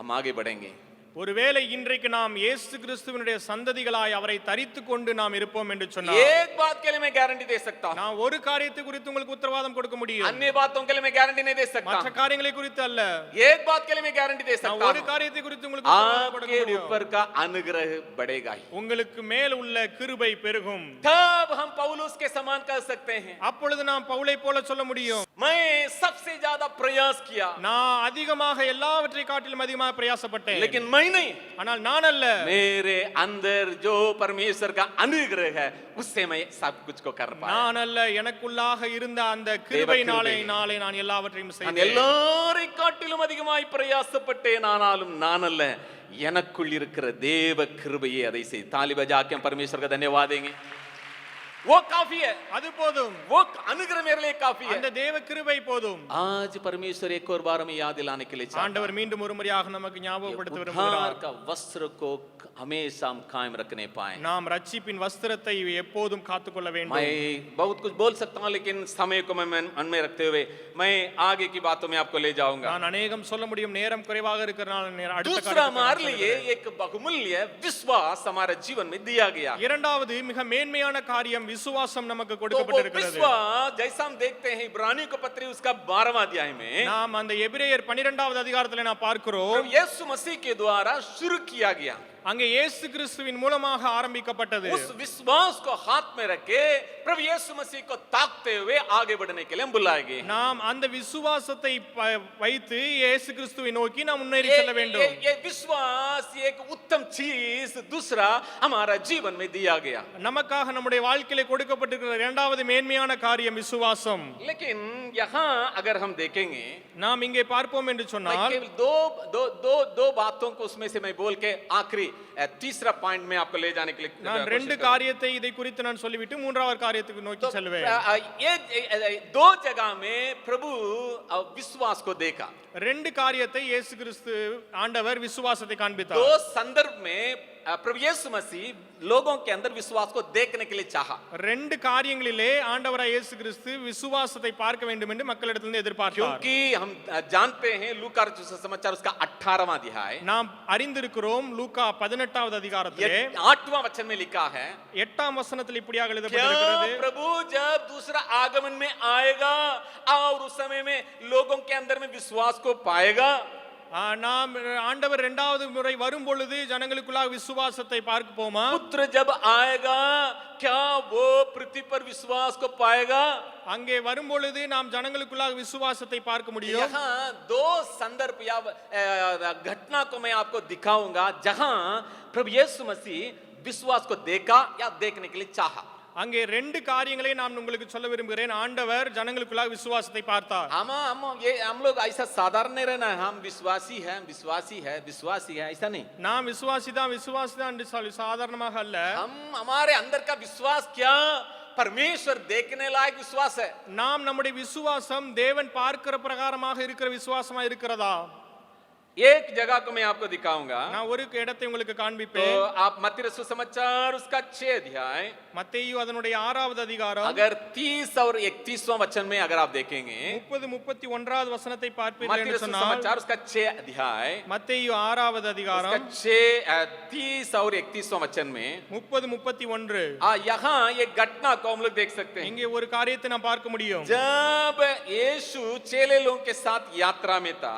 हम आगे बढ़ेंगे, ஒருவேளை இன்றைக்கு நாம் இயேசு கிறிஸ்துவினுடைய சந்ததிகளாய் அவரை தரித்துக் கொண்டு நாம் இருப்போம் என்று சொன்னால், एक बात के लिए मैं गारंटी दे सकता हूं, நான் ஒரு காரியத்தை குறித்து உங்களுக்கு உத்தரவாதம் கொடுக்க முடியும், अन्य बातों के लिए मैं गारंटी नहीं दे सकता, மற்ற காரியங்களை குறித்து அல்ல, एक बात के लिए मैं गारंटी दे நான் सकता ஒரு हूं, காரியத்தை குறித்து உங்களுக்கு உத்தரவாதம் கொடுக்க आपके முடியும், ऊपर का अनुग्रह बढ़ेगा ही, உங்களுக்கு மேல் உள்ள கிருபை பெருகும், तब हम पौलुस के समान कर सकते हैं। அப்பொழுது நாம் பவுலை போல சொல்ல முடியும், मैं सबसे ज्यादा प्रयास किया நான் அதிகமாக எல்லாவற்றை காட்டிலும் அதிகமாக பிரயாசப்பட்டேன், लेकिन मैं नहीं, ஆனால் நான் அல்ல, मेरे अंदर जो परमेश्वर का अनुग्रह है उससे मैं सब कुछ को कर पाया। நான் அல்ல, எனக்குள்ளாக இருந்த அந்த கிருபையினாலே நான் எல்லாவற்றையும் நான் செய்தேன்। எல்லாரை காட்டிலும் அதிகமாய் பிரயாசப்பட்டேன், ஆனாலும் நான் அல்ல, எனக்குள் இருக்கிற தேவ கிருபையே அதை செய்। ताली बजा के हम परमेश्वर का धन्यवाद देंगे। वो काफी है, அது போதும், वो अनुग्रह मेरे लिए काफी है। அந்த தேவ கிருபை போதும்। आज परमेश्वर एक और बार हमें याद दिलाने के लिए चाहता है, ஆண்டவர் மீண்டும் ஒரு முறையாக நமக்கு ஞாபகப்படுத்த उद्धार விரும்புகிறார், का वस्त्र को हमेशा हम कायम रखने पाए। நாம் ரட்சிப்பின் வஸ்திரத்தை எப்போதும் காத்துக்கொள்ள வேண்டும்। मैं बहुत कुछ बोल सकता हूँ, लेकिन समय को मैं मन में रखते हुए मैं आगे की बातों में आपको ले जाऊंगा। நான் அநேகம் சொல்ல முடியும், நேரம் குறைவாக இருக்கிறனால அடுத்த दूसरा காரியத்துக்கு हमारे நான் लिए செல்கிறேன்। एक बहुमूल्य विश्वास हमारे जीवन में दिया गया। இரண்டாவது மிக மேன்மையான காரியம் விசுவாசம் நமக்கு तो वो கொடுக்கப்பட்டிருக்கிறது। विश्वास जैसा हम देखते हैं इब्रानियों को पत्री उसका 12वां अध्याय में நாம் அந்த எபிரேயர் 12வது அதிகாரத்தில் நாம் பார்க்கிறோம், प्रभु यीशु मसीह के द्वारा शुरू किया गया। அங்கே இயேசு கிறிஸ்துவின் மூலமாக ஆரம்பிக்கப்பட்டது। उस विश्वास को हाथ में रखे प्रभु यीशु मसीह को ताकते हुए आगे बढ़ने के लिए हम बुलाए गए। நாம் அந்த விசுவாசத்தை வைத்து இயேசு கிறிஸ்துவை நோக்கி நாம் முன்னேறி செல்ல வேண்டும்। ये विश्वास एक उत्तम चीज दूसरा हमारा जीवन में दिया गया। நமக்காக நம்முடைய வாழ்க்கையிலே கொடுக்கப்பட்டிருக்கிற இரண்டாவது மேன்மையான காரியம் விசுவாசம்। लेकिन यहाँ अगर हम देखेंगे, நாம் இங்கே பார்ப்போம் என்று मैं சொன்னால், केवल दो बातों को उसमें से मैं बोल के आखिरी तीसरा पॉइंट में आपको ले जाने के लिए நான் ரெண்டு காரியத்தை இதை குறித்து நான் சொல்லிவிட்டு மூன்றாவது காரியத்துக்கு நோக்கி செல்வேன்। ये दो जगह में प्रभु विश्वास को देखा, ரெண்டு காரியத்தை இயேசு கிறிஸ்து ஆண்டவர் விசுவாசத்தை காண்பித்தார்। दो संदर्भ में प्रभु यीशु मसीह लोगों के अंदर विश्वास को देखने के लिए चाहा। ரெண்டு காரியங்களிலே ஆண்டவராய் இயேசு கிறிஸ்து விசுவாசத்தை பார்க்க வேண்டும் என்று மக்களிடத்திலிருந்து எதிர்பார்த்தார்। क्योंकि हम जानते हैं लूका समाचार उसका 18वां अध्याय நாம் அறிந்திருக்கிறோம், லூக்கா 18வது அதிகாரத்திலே 8वां वचन में लिखा है, 8ஆம் வசனத்தில் இப்படியாக क्या எழுதப்பட்டிருக்கிறது, प्रभु जब दूसरा आगमन में आएगा और उस समय में लोगों के अंदर में विश्वास को पाएगा। நாம் ஆண்டவர் இரண்டாவது முறை வரும் பொழுது ஜனங்களுக்குள்ளாக விசுவாசத்தை பார்ப்போமா? पुत्र जब आएगा क्या वो पृथ्वी पर विश्वास को पाएगा? அங்கே வரும் பொழுது நாம் ஜனங்களுக்குள்ளாக விசுவாசத்தை பார்க்க முடியும்। यहाँ दो संदर्भ या घटना को मैं आपको दिखाऊंगा जहां प्रभु यीशु मसीह विश्वास को देखा या देखने के लिए चाहा। அங்கே ரெண்டு காரியங்களை நான் உங்களுக்கு சொல்ல விரும்புகிறேன். ஆண்டவர் ஜனங்களுக்குள்ளாக விசுவாசத்தை பார்த்தார். हम लोग ऐसा साधारण नहीं रहना है, हम विश्वासी है विश्वासी है विश्वासी है, ऐसा नहीं. நாம் விசுவாசி தான் என்று சொல்லி சாதாரணமாக அல்ல. हम हमारे अंदर का विश्वास क्या परमेश्वर देखने लायक विश्वास है. நாம் நம்முடைய விசுவாசம் தேவன் பார்க்கிற பிரகாரமாக இருக்கிற விசுவாசமா இருக்கிறதா? एक जगह को मैं आपको दिखाऊंगा. நான் ஒரு இடத்தை உங்களுக்கு तो காண்பிப்பேன். आप मत्ती रसूल समाचार उसका 6 अध्याय, மத்தேயு அதனுடைய 6வது அதிகாரம் अगर 30 और 31वां वचन में अगर आप देखेंगे, 30-31வது வசனத்தை பார்ப்பீர்கள் मत्ती என்று रसूल சொன்னால், समाचार उसका 6 अध्याय, மத்தேயு 6வது उसका அதிகாரம் 30 और 31वां वचन में 30-31 यहाँ ये घटना को हम लोग देख सकते हैं. இங்கே ஒரு காரியத்தை நாம் பார்க்க முடியும். जब यीशु चेले लोगों के साथ यात्रा में था,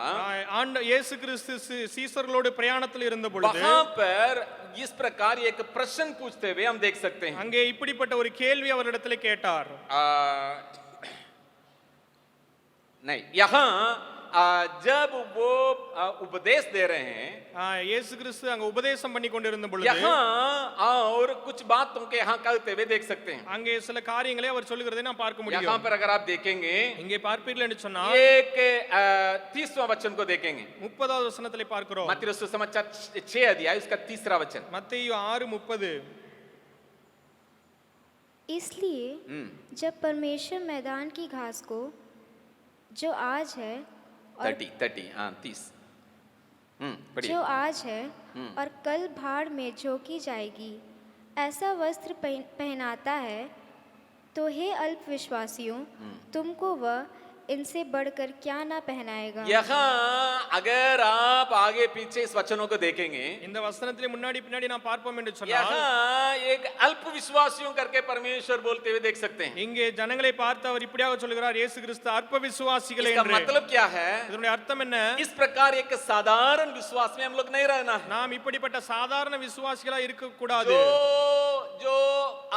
இயேசு கிறிஸ்து சீசர்களோடு பிரயாணத்தில் இருந்த பொழுது वहां पर इस प्रकार एक प्रश्न पूछते हुए हम देख सकते हैं. அங்கே இப்படிப்பட்ட ஒரு கேள்வி அவரிடத்தில் கேட்டார். नहीं, यहाँ जब वो उपदेश दे रहे हैं, இயேசு கிறிஸ்து அங்க உபதேசம் பண்ணி கொண்டிருந்த பொழுது यहाँ और कुछ बातों के यहाँ कहते हुए देख सकते हैं. அங்கே சில காரியங்களை அவர் சொல்லுகிறதை நாம் பார்க்க यहाँ முடியும். पर अगर आप देखेंगे, இங்கே பார்ப்பீர்கள் என்று சொன்னால் एक 30वां वचन को देखेंगे. 30வது வசனத்திலே பார்க்கிறோம். मत्ती रसूल समाचार 6 अध्याय उसका 3रा वचन. மத்தேயு 6:30 इसलिए जब परमेश्वर मैदान की घास को जो आज है और 30 हाँ 30 जो आज है और कल भाड़ में झोंकी जाएगी ऐसा वस्त्र पहनाता है, तो हे अल्प विश्वासियों तुमको वह इनसे बढ़कर क्या ना पहनाएगा. यहाँ अगर आप आगे पीछे इस वचनों को देखेंगे, இந்த வசனத்திலே முன்னாடி பின்னாடி நாம் பார்ப்போம் என்று சொன்னால் यहाँ एक अल्प विश्वासियों करके परमेश्वर बोलते हुए देख सकते हैं. இங்கே ஜனங்களை பார்த்து அவர் இப்படியாக சொல்கிறார், இயேசு கிறிஸ்து அற்ப விசுவாசிகளே इसका என்று. मतलब क्या है? இதனுடைய அர்த்தம் என்ன? इस प्रकार एक साधारण विश्वास में हम लोग नहीं रहना है. நாம் இப்படிப்பட்ட சாதாரண விசுவாசிகளா இருக்க கூடாது. जो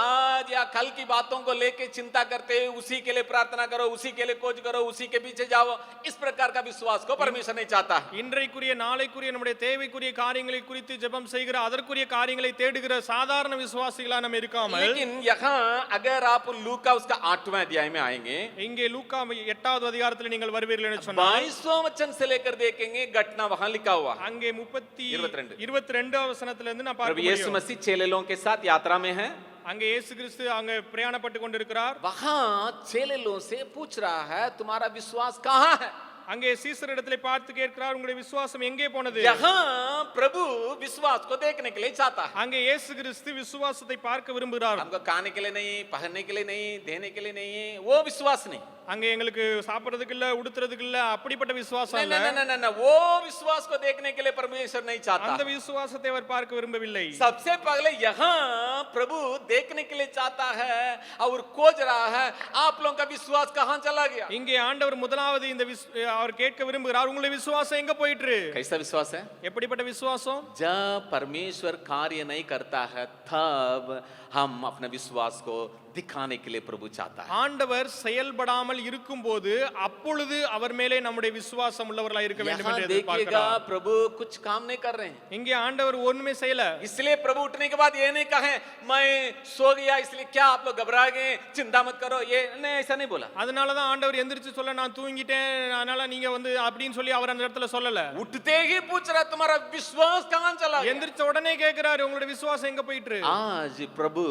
आज या कल की बातों को लेके चिंता करते हैं, उसी के लिए प्रार्थना करो, उसी के लिए खोज करो, उसी के पीछे जाओ, इस प्रकार का विश्वास को परमेश्वर नहीं चाहता. இன்றைக்குரிய நாளைக்குரிய நம்முடைய தேவைக்குரிய காரியங்களை குறித்து ஜெபம் செய்கிற, அதற்குரிய காரியங்களை தேடுகிற சாதாரண விசுவாசிகளா நம்ம இருக்காமல், लेकिन यहाँ अगर आप लूका उसका 8वां अध्याय में आएंगे, இங்கே லூக்கா 8வது அதிகாரத்தில் நீங்கள் வருவீர்கள் என்று சொன்னால் 22वां वचन से लेकर देखेंगे घटना वहां लिखा हुआ. அங்கே 22வது வசனத்திலிருந்து நான் प्रभु பார்க்க यीशु முடியும். मसीह चेले लोगों के साथ यात्रा में है. அங்கே இயேசு கிறிஸ்து அங்கே பிரயாணப்பட்டு கொண்டிருக்கிறார். वहां चेले लोगों से पूछ रहा है तुम्हारा विश्वास कहाँ है. அங்கே சீசரிடத்திலே பார்த்து கேட்கிறார், உங்களுடைய விசுவாசம் எங்கே போனது? यहाँ प्रभु विश्वास को देखने के लिए चाहता है. அங்கே இயேசு கிறிஸ்து விசுவாசத்தை பார்க்க விரும்புகிறார். हमको खाने के लिए नहीं, पहनने के लिए नहीं, देने के लिए नहीं, वो विश्वास नहीं. அங்கே எங்களுக்கு சாப்பிடுறதுக்கு இல்ல, உடுத்துறதுக்கு இல்ல, அப்படிப்பட்ட விசுவாசம் नहीं, இல்ல. नहीं, नहीं, नहीं, वो विश्वास को देखने के लिए परमेश्वर नहीं चाहता. அந்த விசுவாசத்தை அவர் பார்க்க விரும்பவில்லை. सबसे पहले यहाँ प्रभु देखने के लिए चाहता है और खोज रहा है आप लोगों का विश्वास कहाँ चला गया. இங்கே ஆண்டவர் முதலாவது இந்த அவர் கேட்க விரும்புகிறார், உங்களுடைய விசுவாசம் எங்க போயிற்று? कैसा विश्वास है? எப்படிப்பட்ட விசுவாசம்? जब परमेश्वर कार्य नहीं करता है तब हम अपने विश्वास को दिखाने के लिए प्रभु चाहता है. ஆண்டவர் செயல்படாமல் இருக்கும்போது அப்பொழுது அவர் மேலே நம்முடைய விசுவாசம் உள்ளவர்களா இருக்க வேண்டும் என்று यहाँ देखिएगा எதிர்பார்க்கிறார். प्रभु कुछ काम नहीं कर रहे हैं. இங்கே ஆண்டவர் ஒண்ணுமே செய்யல. इसलिए प्रभु उठने के बाद ये नहीं कहे मैं सो गया इसलिए क्या आप लोग घबरा गए, चिंता मत करो, ये नहीं, ऐसा नहीं बोला. அதனால தான் ஆண்டவர் எந்திரிச்சு சொல்ல, நான் தூங்கிட்டேன் அதனால நீங்க வந்து அப்படின்னு சொல்லி அவர் அந்த இடத்துல சொல்லல. उठते ही पूछ रहा तुम्हारा विश्वास कहाँ चला गया. எந்திரிச்ச உடனே கேக்குறாரு, உங்களுடைய விசுவாசம் எங்க போயிட்டு? आज प्रभु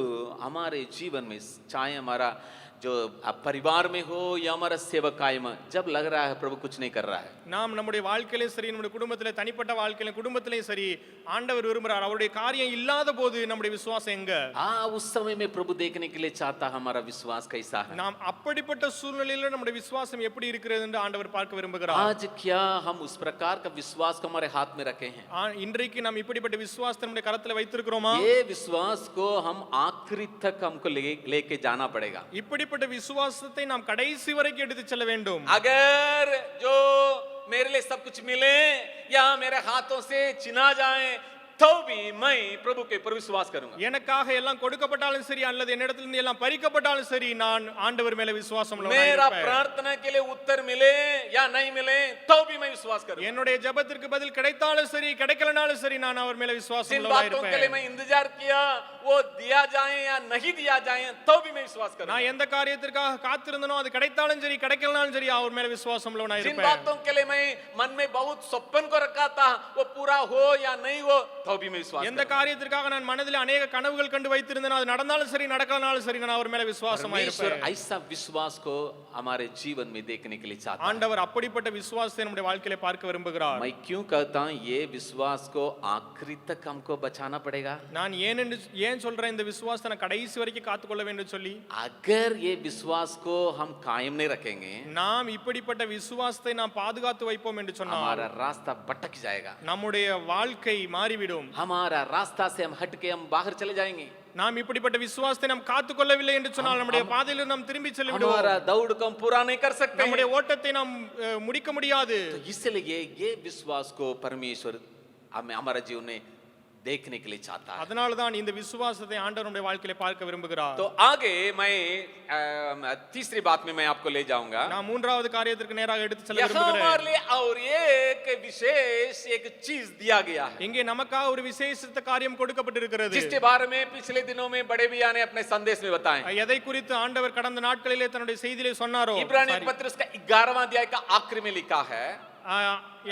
हमारे जीवन में चाहे हमारा जो परिवार में हो या हमारा सेवकाई में जब लग रहा है प्रभु कुछ नहीं कर रहा है, நாம் நம்முடைய வாழ்க்கையிலும் சரி, நம்முடைய குடும்பத்திலே, தனிப்பட்ட வாழ்க்கையில குடும்பத்திலேயும் சரி, ஆண்டவர் விரும்புறார். அவருடைய காரியம் இல்லாத போது நம்முடைய விசுவாசம் எங்க? उस समय में प्रभु देखने के लिए चाहता हमारा विश्वास कैसा है. நாம் அப்படிப்பட்ட சூழ்நிலையில நம்முடைய விசுவாசம் எப்படி இருக்கிறது என்று ஆண்டவர் பார்க்க விரும்புகிறார். आज क्या हम उस प्रकार का विश्वास को हमारे हाथ में रखे हैं? இன்றைக்கு நாம் இப்படிப்பட்ட விசுவாசத்தை நம்முடைய கரத்துல வைத்திருக்கிறோமா? ये विश्वास को हम आखिरी तक हमको लेके जाना पड़ेगा. இப்படிப்பட்ட விசுவாசத்தை நாம் கடைசி வரைக்கும் எடுத்து செல்ல வேண்டும். अगर जो मेरे लिए सब कुछ मिले या मेरे हाथों से चिना जाए तो भी मैं प्रभु के ऊपर विश्वास करूंगा। எனக்காக எல்லாம் கொடுக்கப்பட்டாலும் சரி அல்லது என்னிடத்திலிருந்து எல்லாம் பறிக்கப்பட்டாலும் சரி நான் ஆண்டவர் மேல விசுவாசம் உள்ளவனாய் मेरा இருப்பேன். प्रार्थना के लिए उत्तर मिले या नहीं मिले तो भी मैं विश्वास करूंगा। என்னுடைய ஜெபத்திற்கு பதில் கிடைத்தாலும் சரி கிடைக்கலனாலும் சரி நான் அவர் மேல விசுவாசம் जिन உள்ளவனாய் बातों के लिए இருப்பேன். मैं इंतजार किया वो दिया जाए या नहीं दिया जाए तो भी मैं विश्वास करूंगा। நான் எந்த காரியத்திற்காக காத்திருந்தனோ அது கிடைத்தாலும் சரி கிடைக்கலனாலும் சரி அவர் மேல விசுவாசம் உள்ளவனாய் जिन இருப்பேன். बातों के लिए मैं मन में बहुत सपन को रखा था वो पूरा हो या नहीं हो तो भी मैं विश्वास எந்த காரியத்திற்காக நான் மனதில் अनेक கனவுகள் கண்டு வைத்திருந்தேனோ அது நடந்தாலும் சரி நடக்கலனாலும் சரி நான் அவர் மேல விசுவாசமாய் परमेश्वर இருப்பேன். ऐसा विश्वास को हमारे जीवन में देखने के लिए चाहता है। ஆண்டவர் அப்படிப்பட்ட விசுவாசத்தை நம்முடைய வாழ்க்கையில பார்க்க விரும்புகிறார். मैं क्यों कहता हूं ये विश्वास को आखिरी तक हमको बचाना पड़ेगा। நான் ஏன் சொல்றேன் இந்த விசுவாசத்தை நான் கடைசி வரைக்கும் காத்துக்கொள்ள வேண்டும் சொல்லி? अगर ये विश्वास को हम कायम नहीं रखेंगे நாம் இப்படிப்பட்ட விசுவாசத்தை நாம் பாதுகாத்து வைப்போம் என்று சொன்னால் हमारा रास्ता भटक जाएगा। நம்முடைய வாழ்க்கை மாறிவிடும். हमारा रास्ता से हम हट के हम बाहर चले जाएंगे। நாம் இப்படிப்பட்ட விசுவாசத்தை நாம் காத்துக்கொள்ளவில்லை என்று சொன்னால் நம்முடைய பாதையில நாம் திரும்பி சென்று விடுவோம். हमारा दौड़ को हम पूरा नहीं कर सकते। நம்முடைய ஓட்டத்தை நாம் முடிக்க முடியாது. तो इसलिए ये विश्वास को परमेश्वर हमें हमारा जीवन में देखने के लिए चाहता है। அதனால தான் இந்த விசுவாசத்தை ஆண்டவர் நம்முடைய வாழ்க்கையில பார்க்க விரும்புகிறார். तो आगे मैं तीसरी बात में मैं आपको ले जाऊंगा। நான் மூன்றாவது காரியத்திற்கு நேராக எடுத்து செல்ல यहाँ हमारे விரும்புகிறேன். लिए और एक विशेष एक चीज दिया गया है இங்கே நமக்காக ஒரு விசேஷித்த காரியம் கொடுக்கப்பட்டிருக்கிறது. जिसके बारे में पिछले दिनों में बड़े भैया ने अपने संदेश में बताए। எதை குறித்து ஆண்டவர் கடந்த நாட்களிலே தன்னுடைய செய்தியிலே சொன்னாரோ इब्रानी पत्र उसका 11वां अध्याय का आखिरी में लिखा है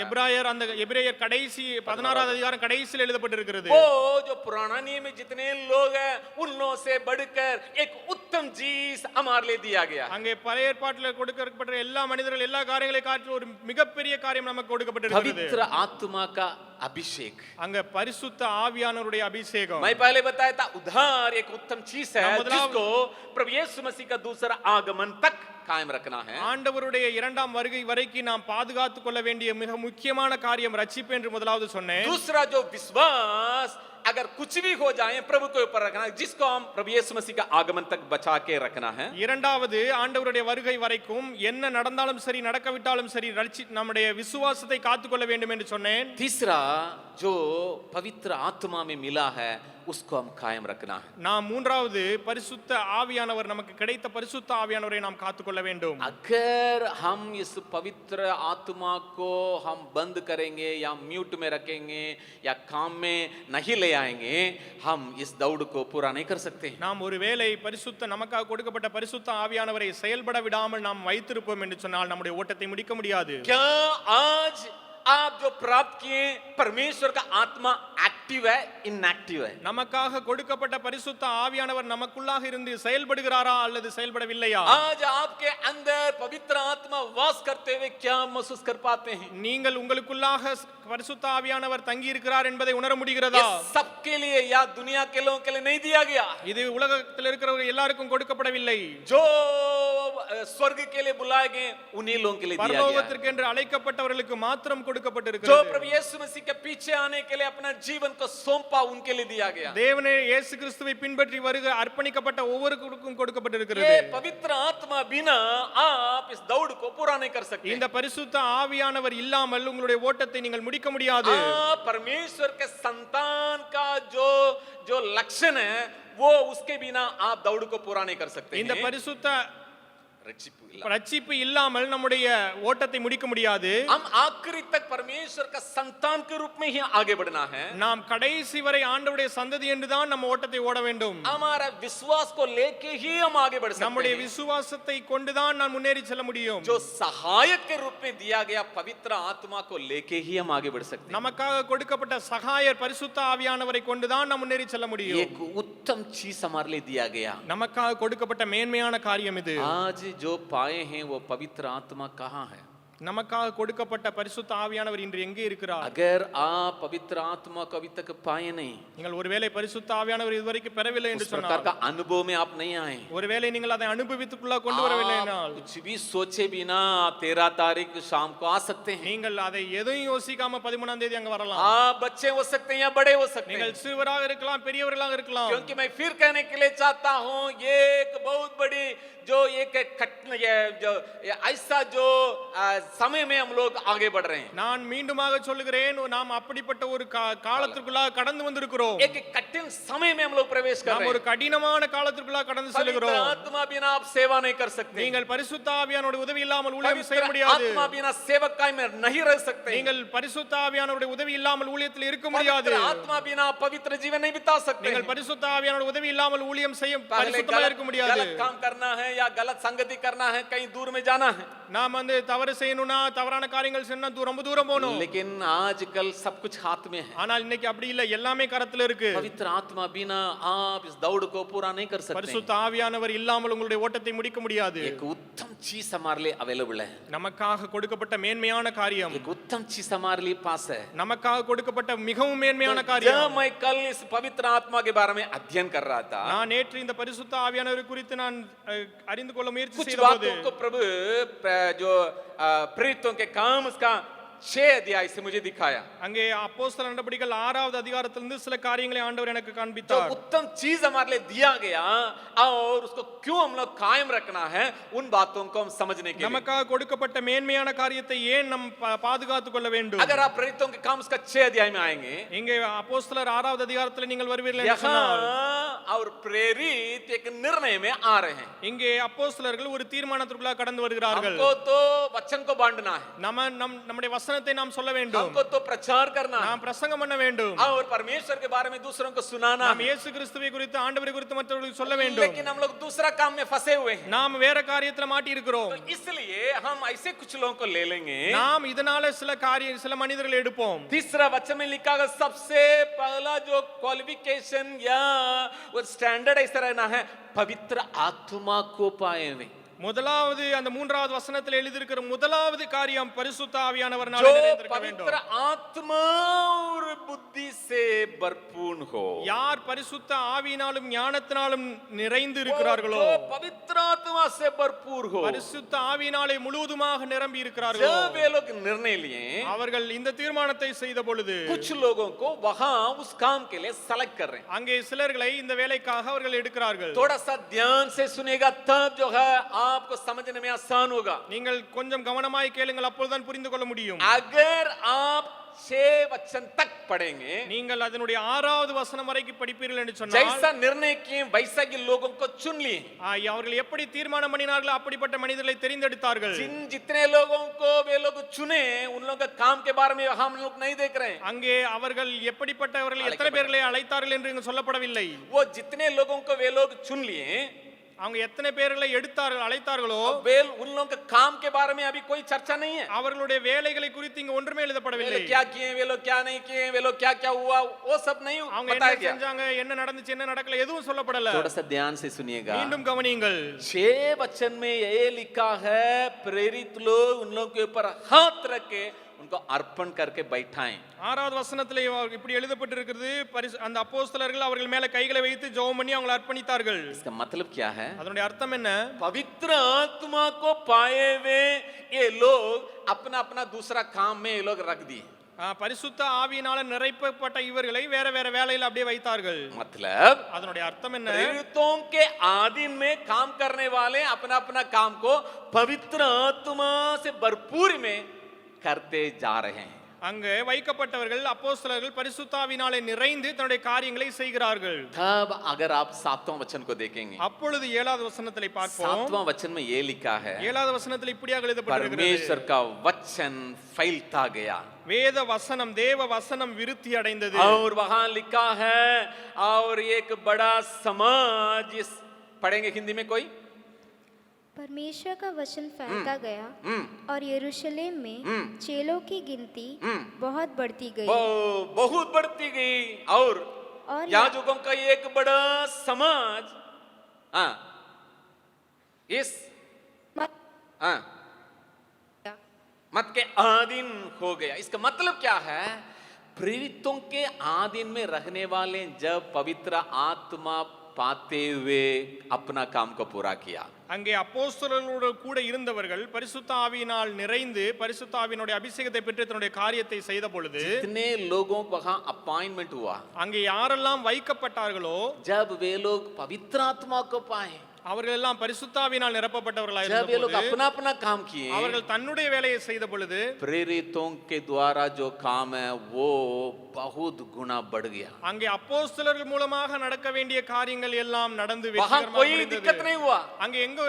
எபிராயர் அந்த எபிரேயர் கடைசி 16வது அதிகாரம் கடைசியில் எழுதப்பட்டிருக்கிறது. वो जो पुराना नियम में जितने लोग हैं उन लोगों से बढ़कर एक उत्तम चीज हमारे लिए दिया गया। அங்கே பழைய ஏற்பாட்டில் கொடுக்கப்பட்ட எல்லா மனிதர்கள் எல்லா காரியங்களை காட்டிலும் ஒரு மிகப்பெரிய காரியம் நமக்கு கொடுக்கப்பட்டிருக்கிறது. पवित्र आत्मा का अभिषेक। அங்க பரிசுத்த ஆவியானவருடைய அபிஷேகம். मैं पहले बताया था उद्धार एक उत्तम चीज है ना, मतलब- जिसको प्रभु यीशु मसीह का दूसरा आगमन तक कायम रखना है। ஆண்டவருடைய இரண்டாம் வருகை வரைக்கும் நாம் பாதுகாத்துக் கொள்ள வேண்டிய மிக முக்கியமான காரியம் ரட்சிப்பு என்று முதலாவது சொன்னேன். दूसरा जो विश्वास अगर कुछ भी हो जाए प्रभु के ऊपर रखना है, जिसको हम प्रभु यीशु मसीह का आगमन तक बचा के रखना है। இரண்டாவது ஆண்டவருடைய வருகை வரைக்கும் என்ன நடந்தாலும் சரி நடக்கவிட்டாலும் சரி நம்முடைய விசுவாசத்தை காத்துக்கொள்ள வேண்டும் என்று சொன்னேன். तीसरा जो पवित्र आत्मा में मिला है उसको हम कायम रखना है। நாம் மூன்றாவது பரிசுத்த ஆவியானவர் நமக்கு கிடைத்த பரிசுத்த ஆவியானவரை நாம் காத்துக்கொள்ள வேண்டும். अगर हम इस पवित्र आत्मा को हम बंद करेंगे या म्यूट में रखेंगे या काम में नहीं ले आएंगे हम इस दौड़ को पूरा नहीं कर सकते। நாம் ஒருவேளை பரிசுத்த நமக்காக கொடுக்கப்பட்ட பரிசுத்த ஆவியானவரை செயல்பட விடாமல் நாம் வைத்திருப்போம் என்று சொன்னால் நம்முடைய ஓட்டத்தை முடிக்க முடியாது. क्या आज आप जो प्राप्त किए परमेश्वर का आत्मा एक्टिव है इनएक्टिव है? நமக்காக கொடுக்கப்பட்ட பரிசுத்த ஆவியானவர் நமக்குள்ளாக இருந்து செயல்படுகிறாரா அல்லது செயல்படவில்லையா? आज आपके अंदर पवित्र आत्मा वास करते हुए क्या महसूस कर पाते हैं? நீங்கள் உங்களுக்குள்ளாக பரிசுத்த ஆவியானவர் தங்கி இருக்கிறார் என்பதை உணர முடிகிறதா? ये सबके लिए या दुनिया के लोगों के लिए नहीं दिया गया। இது உலகத்தில் இருக்கிறவங்க எல்லாருக்கும் கொடுக்கப்படவில்லை. जो स्वर्ग के लिए बुलाए गए उन्हीं लोगों के लिए दिया गया। பரலோகத்திற்கு என்று அழைக்கப்பட்டவர்களுக்கு மாத்திரம் जो கொடுக்கப்பட்டிருக்கிறது. प्रभु यीशु मसीह के पीछे आने के लिए अपना जीवन को सौंपा उनके लिए दिया गया। தேவனே இயேசு கிறிஸ்துவை பின்பற்றி வருகிற அர்ப்பணிக்கப்பட்ட ஒவ்வொருவருக்கும் கொடுக்கப்பட்டிருக்கிறது. ये पवित्र आत्मा बिना आप इस दौड़ को पूरा नहीं कर सकते। இந்த பரிசுத்த ஆவியானவர் இல்லாமல் உங்களுடைய ஓட்டத்தை நீங்கள் முடிக்க முடியாது. परमेश्वर के संतान का जो जो लक्षण है वो उसके बिना आप दौड़ को पूरा नहीं कर सकते। இந்த பரிசுத்த रचिप ரட்சிப்பு இல்லாமல் நம்முடைய ஓட்டத்தை முடிக்க முடியாது. हम आखिरी तक परमेश्वर का संतान के रूप में ही आगे बढ़ना है। நாம் கடைசி வரை ஆண்டவருடைய சந்ததி என்று தான் நம்ம ஓட்டத்தை ஓட வேண்டும். हमारा विश्वास को लेके ही हम आगे बढ़ सकते நம்முடைய हैं। விசுவாசத்தை கொண்டுதான் நாம் முன்னேறி செல்ல முடியும். जो सहायक के रूप में दिया गया पवित्र आत्मा को लेके ही हम आगे बढ़ सकते हैं। நமக்காக கொடுக்கப்பட்ட சகாயர் பரிசுத்த ஆவியானவரை கொண்டுதான் நாம் முன்னேறி செல்ல முடியும். एक उत्तम चीज हमारे लिए दिया गया। நமக்காக கொடுக்கப்பட்ட மேன்மையான காரியம் இது. आज जो पाए हैं वो पवित्र आत्मा कहाँ है? நமக்காக கொடுக்கப்பட்ட பரிசுத்த ஆவியானவர் இன்று எங்கே இருக்கிறார்? अगर आप पवित्र आत्मा को अभी तक पाए नहीं, நீங்கள் ஒருவேளை பரிசுத்த ஆவியானவர் இதுவரைக்கும் பெறவில்லை என்று उस प्रकार சொன்னால், का अनुभव में आप नहीं आए, ஒருவேளை நீங்கள் அதை அனுபவித்துக்குள்ள கொண்டு வரவில்லை आप என்றால், कुछ भी सोचे बिना 13 तारीख शाम को आ सकते हैं। நீங்கள் அதை எதையும் யோசிக்காம 13ஆம் தேதி அங்க வரலாம். आप बच्चे हो सकते हैं या बड़े हो सकते நீங்கள் हैं। சிறுவராக இருக்கலாம், பெரியவர்களாக இருக்கலாம். क्योंकि मैं फिर कहने के लिए चाहता हूं ये एक बहुत बड़ी जो एक जो ऐसा जो समय में हम लोग आगे बढ़ रहे हैं। நான் மீண்டுமாக சொல்லுகிறேன், நாம் அப்படிப்பட்ட ஒரு காலத்திற்குள்ளாக கடந்து வந்திருக்கிறோம். एक कठिन समय में हम लोग प्रवेश कर நாம் रहे ஒரு हैं। கடினமான காலத்திற்குள்ளாக கடந்து पवित्र செல்கிறோம். आत्मा बिना आप सेवा नहीं कर सकते। நீங்கள் பரிசுத்த ஆவியானவருடைய உதவி இல்லாமல் ஊழியம் செய்ய पवित्र முடியாது. आत्मा बिना सेवकाई में नहीं रह सकते। நீங்கள் பரிசுத்த ஆவியானவருடைய உதவி இல்லாமல் ஊழியத்தில் இருக்க முடியாது. पवित्र आत्मा बिना पवित्र जीवन नहीं बिता सकते। நீங்கள் பரிசுத்த ஆவியானவருடைய உதவி இல்லாமல் ஊழியம் செய்ய पहले பரிசுத்தமாக இருக்க முடியாது. गलत काम करना है या गलत संगति करना है, कहीं दूर में जाना है। நாம் வந்து தவறு செய்யணும்னா, தவறான காரியங்கள் செய்யணும்னா ரொம்ப தூரம் போகணும். लेकिन आजकल सब कुछ हाथ में है। ஆனால் இன்னைக்கு அப்படி இல்ல, எல்லாமே கரத்துல இருக்கு. पवित्र आत्मा बिना आप इस दौड़ को पूरा नहीं कर सकते। பரிசுத்த ஆவியானவர் இல்லாமல் உங்களுடைய ஓட்டத்தை முடிக்க முடியாது. एक उत्तम चीज हमारे लिए अवेलेबल है। நமக்காக கொடுக்கப்பட்ட மேன்மையான காரியம், एक उत्तम चीज हमारे लिए पास है। நமக்காக கொடுக்கப்பட்ட மிகவும் மேன்மையான காரியம். जब मैं कल इस पवित्र आत्मा के बारे में अध्ययन कर रहा था, நான் நேற்று இந்த பரிசுத்த ஆவியானவர் குறித்து நான் அறிந்து கொள்ள முயற்சி कुछ செய்தபோது बातों को प्रभु जो प्रेरितों के काम उसका 6 अध्याय से मुझे दिखाया। அங்கே அப்போஸ்தலர் நடபடிகள் 6வது அதிகாரத்திலிருந்து சில காரியங்களை ஆண்டவர் எனக்கு जो காண்பித்தார். उत्तम चीज हमारे लिए दिया गया और उसको क्यों हम लोग कायम रखना है, उन बातों को हम समझने के लिए। நமக்காக கொடுக்கப்பட்ட மேன்மையான காரியத்தை ஏன் நாம் பாதுகாத்துக் கொள்ள வேண்டும்? अगर आप प्रेरितों के काम उसका 6 अध्याय में आएंगे, இங்கே அப்போஸ்தலர் 6வது அதிகாரத்தில் நீங்கள் வருவீர்கள் என்று यहाँ சொன்னால், और प्रेरित एक निर्णय में आ रहे हैं। இங்கே அப்போஸ்தலர்கள் ஒரு தீர்மானத்திற்குள்ளாக கடந்து வருகிறார்கள். हमको तो वचन को बांटना है, நம்முடைய வசனத்தை நாம் சொல்ல வேண்டும், हमको तो प्रचार करना है நாம் பிரசங்கம் பண்ண வேண்டும், और परमेश्वर के बारे में दूसरों को सुनाना நாம் है। இயேசு கிறிஸ்துவை குறித்து ஆண்டவரை குறித்து மற்றவர்களுக்கு சொல்ல வேண்டும். लेकिन हम लोग दूसरा काम में फंसे हुए हैं, நாம் வேற காரியத்துல மாட்டி இருக்கிறோம். तो इसलिए हम ऐसे कुछ लोगों को ले लेंगे। நாம் இதனால சில மனிதர்களை எடுப்போம். तीसरा वचन में लिखा है सबसे पहला जो क्वालिफिकेशन या वो स्टैंडर्ड ऐसा रहना है, पवित्र आत्मा को पाए हुए। முதலாவது அந்த 3வது வசனத்தில் எழுதியிருக்கிற முதலாவது காரியம் பரிசுத்த ஆவியானவரால் जो நிறைந்திருக்க வேண்டும். पवित्र आत्मा और बुद्धि से भरपूर हो, யார் பரிசுத்த ஆவியினாலும் ஞானத்தினாலும் நிறைந்து இருக்கிறார்களோ, जो पवित्र आत्मा से भरपूर हो, பரிசுத்த ஆவியினாலே முழுவதுமாக நிரம்பி இருக்கிறார்களோ, जब वे लोग निर्णय लिए, அவர்கள் இந்த தீர்மானத்தை செய்த பொழுது कुछ लोगों को वहां उस काम के लिए सेलेक्ट कर रहे हैं। அங்கே சிலர்களை இந்த வேலைக்காக அவர்கள் எடுக்கிறார்கள். थोड़ा सा ध्यान से सुनेगा तब जो है आपको समझने में आसान होगा। நீங்கள் கொஞ்சம் கவனமாய் கேளுங்கள், அப்பொழுதுதான் புரிந்து கொள்ள முடியும். अगर आप 6 वचन तक पढ़ेंगे, நீங்கள் அதனுடைய 6வது வசனம் வரைக்கும் படிப்பீர்கள் என்று சொன்னால், जैसा निर्णय किए वैसा के लोगों को चुन लिए। அவர்கள் எப்படி தீர்மானம் பண்ணினார்களோ அப்படிப்பட்ட மனிதர்களை தெரிந்தெடுத்தார்கள். जितने लोगों को वे लोग चुने, उन लोगों के काम के बारे में हम लोग नहीं देख रहे हैं। அங்கே அவர்கள் எப்படிப்பட்டவர்கள் எத்தனை பேர்களை அழைத்தார்கள் என்று இங்கு சொல்லப்படவில்லை. वो जितने लोगों को वे लोग चुन लिए, அவங்க எத்தனை பேர்களை அழைத்தார்களோ, वे उन लोगों के काम के बारे में अभी कोई चर्चा नहीं है। அவர்களுடைய வேலைகளை குறித்து இங்கு ஒன்றுமே वे எழுதப்படவில்லை. लोग क्या किए, वे लोग क्या नहीं किए, वे लोग क्या क्या हुआ, वो सब नहीं அவங்க என்ன बताया गया। செஞ்சாங்க, என்ன நடந்துச்சு, என்ன நடக்கல, எதுவும் சொல்லப்படல. थोड़ा सा ध्यान से सुनिएगा। மீண்டும் கவனியுங்கள். 6 वचन में ये लिखा है, प्रेरित लोग उन लोगों के ऊपर हाथ रख के उनको अर्पण करके बैठाएं। 6வது வசனத்திலே இப்படி எழுதப்பட்டிருக்கிறது, அந்த அப்போஸ்தலர்கள் அவர்கள் மேல கைகளை வைத்து ஜெபம் பண்ணி அவங்களை அர்ப்பணித்தார்கள். इसका मतलब क्या है? அதனுடைய அர்த்தம் என்ன? पवित्र आत्मा को पाए हुए ये लोग अपना अपना दूसरा काम में ये लोग रख दिए। பரிசுத்த ஆவியினால நிறைப்பட்ட இவர்களை வேற வேற வேலையில அப்படியே வைத்தார்கள். मतलब அதனுடைய அர்த்தம் என்ன? प्रेरितों के आधीन में काम करने वाले अपना अपना काम को पवित्र आत्मा से भरपूर में करते जा रहे हैं। அங்கே வைக்கப்பட்டவர்கள் அப்போஸ்தலர்கள் பரிசுத்த ஆவியினாலே நிறைந்து தன்னுடைய காரியங்களை செய்கிறார்கள். तब अगर आप 7वां वचन को देखेंगे, அப்பொழுது 7வது வசனத்தை பார்ப்போம். 7वां वचन में ये लिखा है, 7வது வசனத்தில் இப்படியாக எழுதப்பட்டிருக்கிறது, परमेश्वर का वचन फैलता गया வேத வசனம், தேவ வசனம் விருத்தி அடைந்தது. और वहां लिखा है और एक बड़ा समाज, पढ़ेंगे हिंदी में कोई, परमेश्वर का वचन फैलता गया और यरूशलेम में चेलों की गिनती बहुत बढ़ती गई बहुत बढ़ती गई और याजकों का एक बड़ा समाज इस मत के आधीन हो गया। इसका मतलब क्या है? प्रेरितों के आधीन में रहने वाले जब पवित्र आत्मा पाते हुए अपना काम को पूरा किया, அங்கே அப்போஸ்தலர்களோடு கூட இருந்தவர்கள் பரிசுத்த ஆவியினால் நிறைந்து பரிசுத்த ஆவியினுடைய அபிஷேகத்தை பெற்று தன்னுடைய காரியத்தை செய்த பொழுது, जितने लोगों को वहां अपॉइंटमेंट हुआ, அங்கே யாரெல்லாம் வைக்கப்பட்டார்களோ, जब वे लोग पवित्र आत्मा को पाए, அவர்கள் எல்லாம் பரிசுத்தாவினால் நிரப்பப்பட்டவர்களாய் जब ये लोग இருந்தபோது अपना अपना काम किए, அவர்கள் தன்னுடைய வேலையை செய்த பொழுது प्रेरितों के द्वारा जो काम है वो बहुत गुना बढ़ गया। அங்கே அப்போஸ்தலர்கள் மூலமாக நடக்க வேண்டிய காரியங்கள் எல்லாம் நடந்து वहां வெற்றிகரமாக कोई முடிந்தது. दिक्कत नहीं हुआ, அங்கே எங்க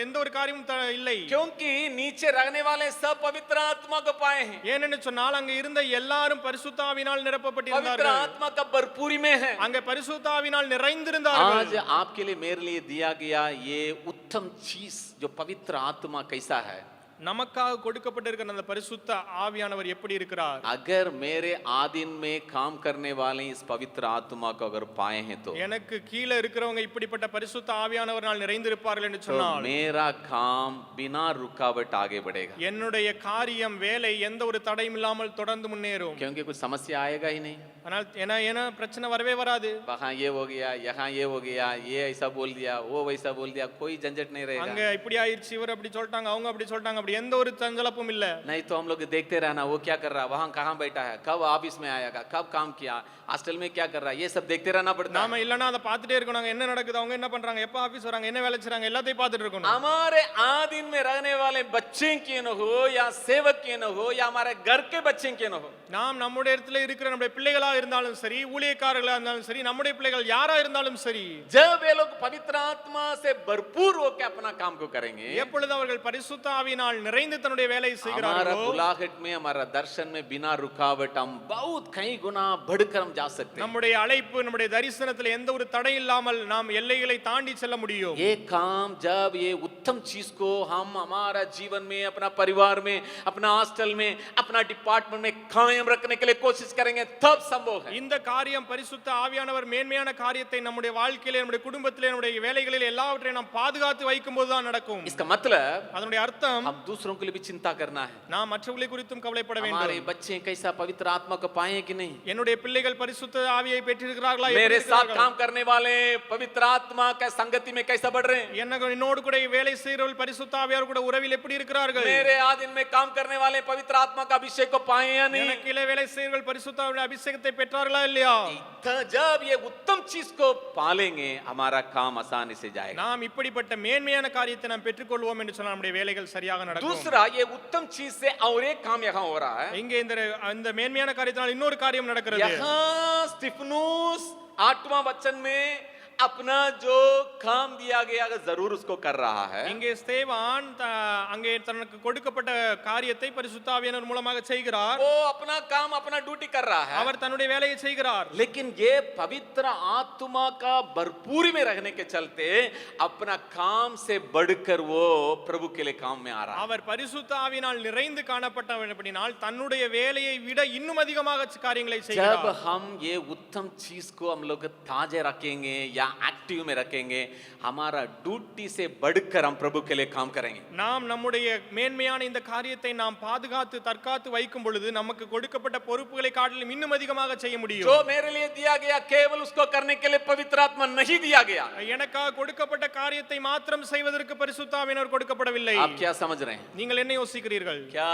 எந்த ஒரு காரியமும் இல்லை. क्योंकि नीचे रहने वाले सब पवित्र आत्मा को पाए हैं। ஏனென்று சொன்னால் அங்கே இருந்த எல்லாரும் பரிசுத்தாவினால் पवित्र நிரப்பப்பட்டிருந்தார்கள். आत्मा का भरपूरी में है। அங்கே பரிசுத்தாவினால் நிறைந்திருந்தார்கள். आज आपके लिए मेरे लिए दिया गया ये उत्तम चीज जो पवित्र आत्मा कैसा है, நமக்காக கொடுக்கப்பட்டிருக்கிற அந்த பரிசுத்த ஆவியானவர் எப்படி இருக்கிறார்? अगर मेरे आदिन में काम करने वाले इस पवित्र आत्मा को अगर पाए हैं तो எனக்கு கீழே இருக்கிறவங்க இப்படிப்பட்ட பரிசுத்த ஆவியானவரால் நிறைந்திருப்பார்கள் என்று சொன்னால் मेरा काम बिना रुकावट आगे बढ़ेगा, என்னுடைய காரியம் வேலை எந்த ஒரு தடையும் இல்லாமல் தொடர்ந்து முன்னேறும். क्योंकि कुछ समस्या आएगा ही नहीं। ஆனால் ஏன்னா பிரச்சனை வரவே வராது. वहां ये हो गया, यहाँ ये हो गया, ये ऐसा बोल दिया, वो वैसा बोल दिया, कोई झंझट नहीं அங்க रहेगा। இப்படி ஆயிருச்சு, இவர் அப்படி சொல்லிட்டாங்க, அவங்க அப்படி சொல்லிட்டாங்க, அப்படி எந்த ஒரு சஞ்சலப்பும் இல்ல. नहीं तो हम लोग देखते रहना वो क्या कर रहा है, वहां कहाँ बैठा है, कब ऑफिस में आएगा, कब काम किया, हॉस्टल में क्या कर रहा है, ये सब देखते रहना पड़ता है। நாம இல்லனா அதை பார்த்துட்டே இருக்கணும். அங்க என்ன நடக்குது, அவங்க என்ன பண்றாங்க, எப்ப ஆபீஸ் வராங்க, என்ன வேலை செய்றாங்க, எல்லாத்தையும் பார்த்துட்டு இருக்கணும். हमारे आदिन में रहने वाले बच्चे के न हो या सेवक के न हो या हमारे घर के बच्चे के न हो, நாம் நம்முடைய இடத்துல இருக்கிற நம்முடைய பிள்ளைகளா இருந்தாலும் சரி, ஊழியக்காரர்களா இருந்தாலும் சரி, நம்முடைய பிள்ளைகள் யாரா இருந்தாலும் சரி, जब ये लोग पवित्र आत्मा से भरपूर होकर अपना काम को करेंगे, எப்பொழுது அவர்கள் பரிசுத்த ஆவியினால் நிறைந்து தன்னுடைய வேலையை हमारा செய்கிறார்களோ, बुलाहट में, हमारा दर्शन में बिना रुकावट हम बहुत कई गुना बढ़कर हम जा सकते हैं। நம்முடைய அழைப்பு, நம்முடைய தரிசனத்தில் எந்த ஒரு தடை இல்லாமல் நாம் எல்லைகளை தாண்டி செல்ல முடியும். ये काम जब ये उत्तम चीज को हम हमारा जीवन में, अपना परिवार में, अपना हॉस्टल में, अपना डिपार्टमेंट में कायम रखने के लिए कोशिश करेंगे तब संभव है। இந்த காரியம் பரிசுத்த ஆவியானவர் மேன்மையான காரியத்தை நம்முடைய வாழ்க்கையிலே, நம்முடைய குடும்பத்திலே, நம்முடைய வேலைகளில் எல்லாவற்றையும் நாம் பாதுகாத்து வைக்கும்போது தான் நடக்கும். इसका मतलब அதனுடைய அர்த்தம் हम दूसरों के लिए भी चिंता करना है। நாம் மற்றவர்களை குறித்தும் கவலைப்பட हमारे வேண்டும். बच्चे कैसा पवित्र आत्मा को पाए हैं कि नहीं, என்னுடைய பிள்ளைகள் பரிசுத்த ஆவியை பெற்றிருக்கிறார்களா, मेरे साथ काम करने वाले पवित्र आत्मा के संगति में कैसा बढ़ रहे हैं, என்னோடு கூட வேலை செய்கிறவர்கள் பரிசுத்த ஆவியார் கூட உறவில் எப்படி இருக்கிறார்கள், मेरे आदिन में काम करने वाले पवित्र आत्मा का अभिषेक को पाए या नहीं। எனக்கு கீழே வேலை செய்கிறவர்கள் பரிசுத்த ஆவியின் அபிஷேகத்தை பெற்றார்களா இல்லையா? जब ये उत्तम चीज को पालेंगे हमारा काम आसानी से जाएगा। நாம் இப்படிப்பட்ட மேன்மையான காரியத்தை நாம் பெற்றுக்கொள்வோம் என்று சொன்னால் நம்முடைய வேலைகள் சரியாக நடக்கும். दूसरा, ये उत्तम चीज से और एक काम यहाँ हो रहा है। இங்கே இந்த மேன்மையான காரியத்தினால் இன்னொரு காரியம் நடக்கிறது. यहाँ स्तिफनुस 8वां वचन में अपना जो काम दिया गया जरूर उसको कर रहा है। இங்கே ஸ்தேவான் அங்கே தனக்கு கொடுக்கப்பட்ட காரியத்தை பரிசுத்த ஆவியானவர் மூலமாக செய்கிறார். वो अपना काम, अपना ड्यूटी कर रहा है, அவர் தன்னுடைய வேலையை செய்கிறார். लेकिन ये पवित्र आत्मा का भरपूरी में रहने के चलते अपना काम से बढ़कर वो प्रभु के लिए काम में आ रहा है। அவர் பரிசுத்த ஆவியினால் நிறைந்து காணப்பட்டபடியால் தன்னுடைய வேலையை விட இன்னும் அதிகமாக காரியங்களை जब செய்கிறார். हम ये उत्तम चीज को हम लोग ताजे रखेंगे या एक्टिव में रखेंगे, हमारा ड्यूटी से बढ़कर हम प्रभु के लिए काम करेंगे। நாம் நம்முடைய மேன்மையான இந்த காரியத்தை நாம் பாதுகாத்து தற்காத்து வைக்கும் பொழுது நமக்கு கொடுக்கப்பட்ட பொறுப்புகளை காட்டிலும் இன்னும் அதிகமாக செய்ய முடியும். जो मेरे लिए दिया गया केवल उसको करने के लिए पवित्र आत्मा नहीं दिया गया। எனக்காக கொடுக்கப்பட்ட காரியத்தை மாத்திரம் செய்வதற்கு பரிசுத்த ஆவியானவர் கொடுக்கப்படவில்லை. आप क्या समझ रहे हैं? நீங்கள் என்ன யோசிக்கிறீர்கள்? क्या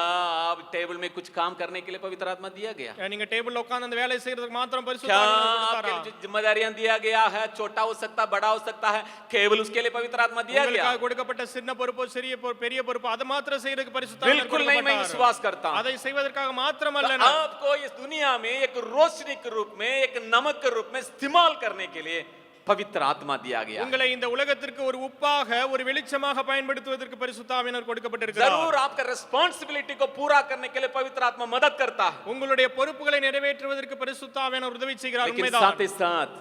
आप टेबल में कुछ काम करने के लिए पवित्र आत्मा दिया गया? நீங்க டேபிள்ல உட்கார்ந்து அந்த வேலை செய்யறதுக்கு மாத்திரம் பரிசுத்த क्या ஆவியானவர் आपके கொடுத்தாரா? लिए जो जिम्मेदारियां दिया गया है, छोटा हो सकता, बड़ा हो सकता है, केवल उसके लिए पवित्र आत्मा दिया गया? உங்களுக்காக கொடுக்கப்பட்ட சின்ன பொறுப்போ பெரிய பெரிய பொறுப்போ அதை மாத்திரம் செய்யறதுக்கு பரிசுத்த ஆவியானவர் बिल्कुल नहीं, मैं विश्वास करता हूं। அதை செய்வதற்காக மாத்திரமல்ல, आपको इस दुनिया में एक रोशनी के रूप में, एक नमक के रूप में इस्तेमाल करने के लिए पवित्र आत्मा दिया गया। உங்களை இந்த உலகத்திற்கு ஒரு உப்பாக, ஒரு வெளிச்சமாக பயன்படுத்துவதற்கு பரிசுத்த ஆவியானவர் கொடுக்கப்பட்டிருக்கிறார். जरूर आपका रिस्पांसिबिलिटी को पूरा करने के लिए पवित्र आत्मा मदद करता है, உங்களுடைய பொறுப்புகளை நிறைவேற்றுவதற்கு பரிசுத்த ஆவியானவர் उदவி செய்கிறார். लेकिन உண்மைதான். साथ ही साथ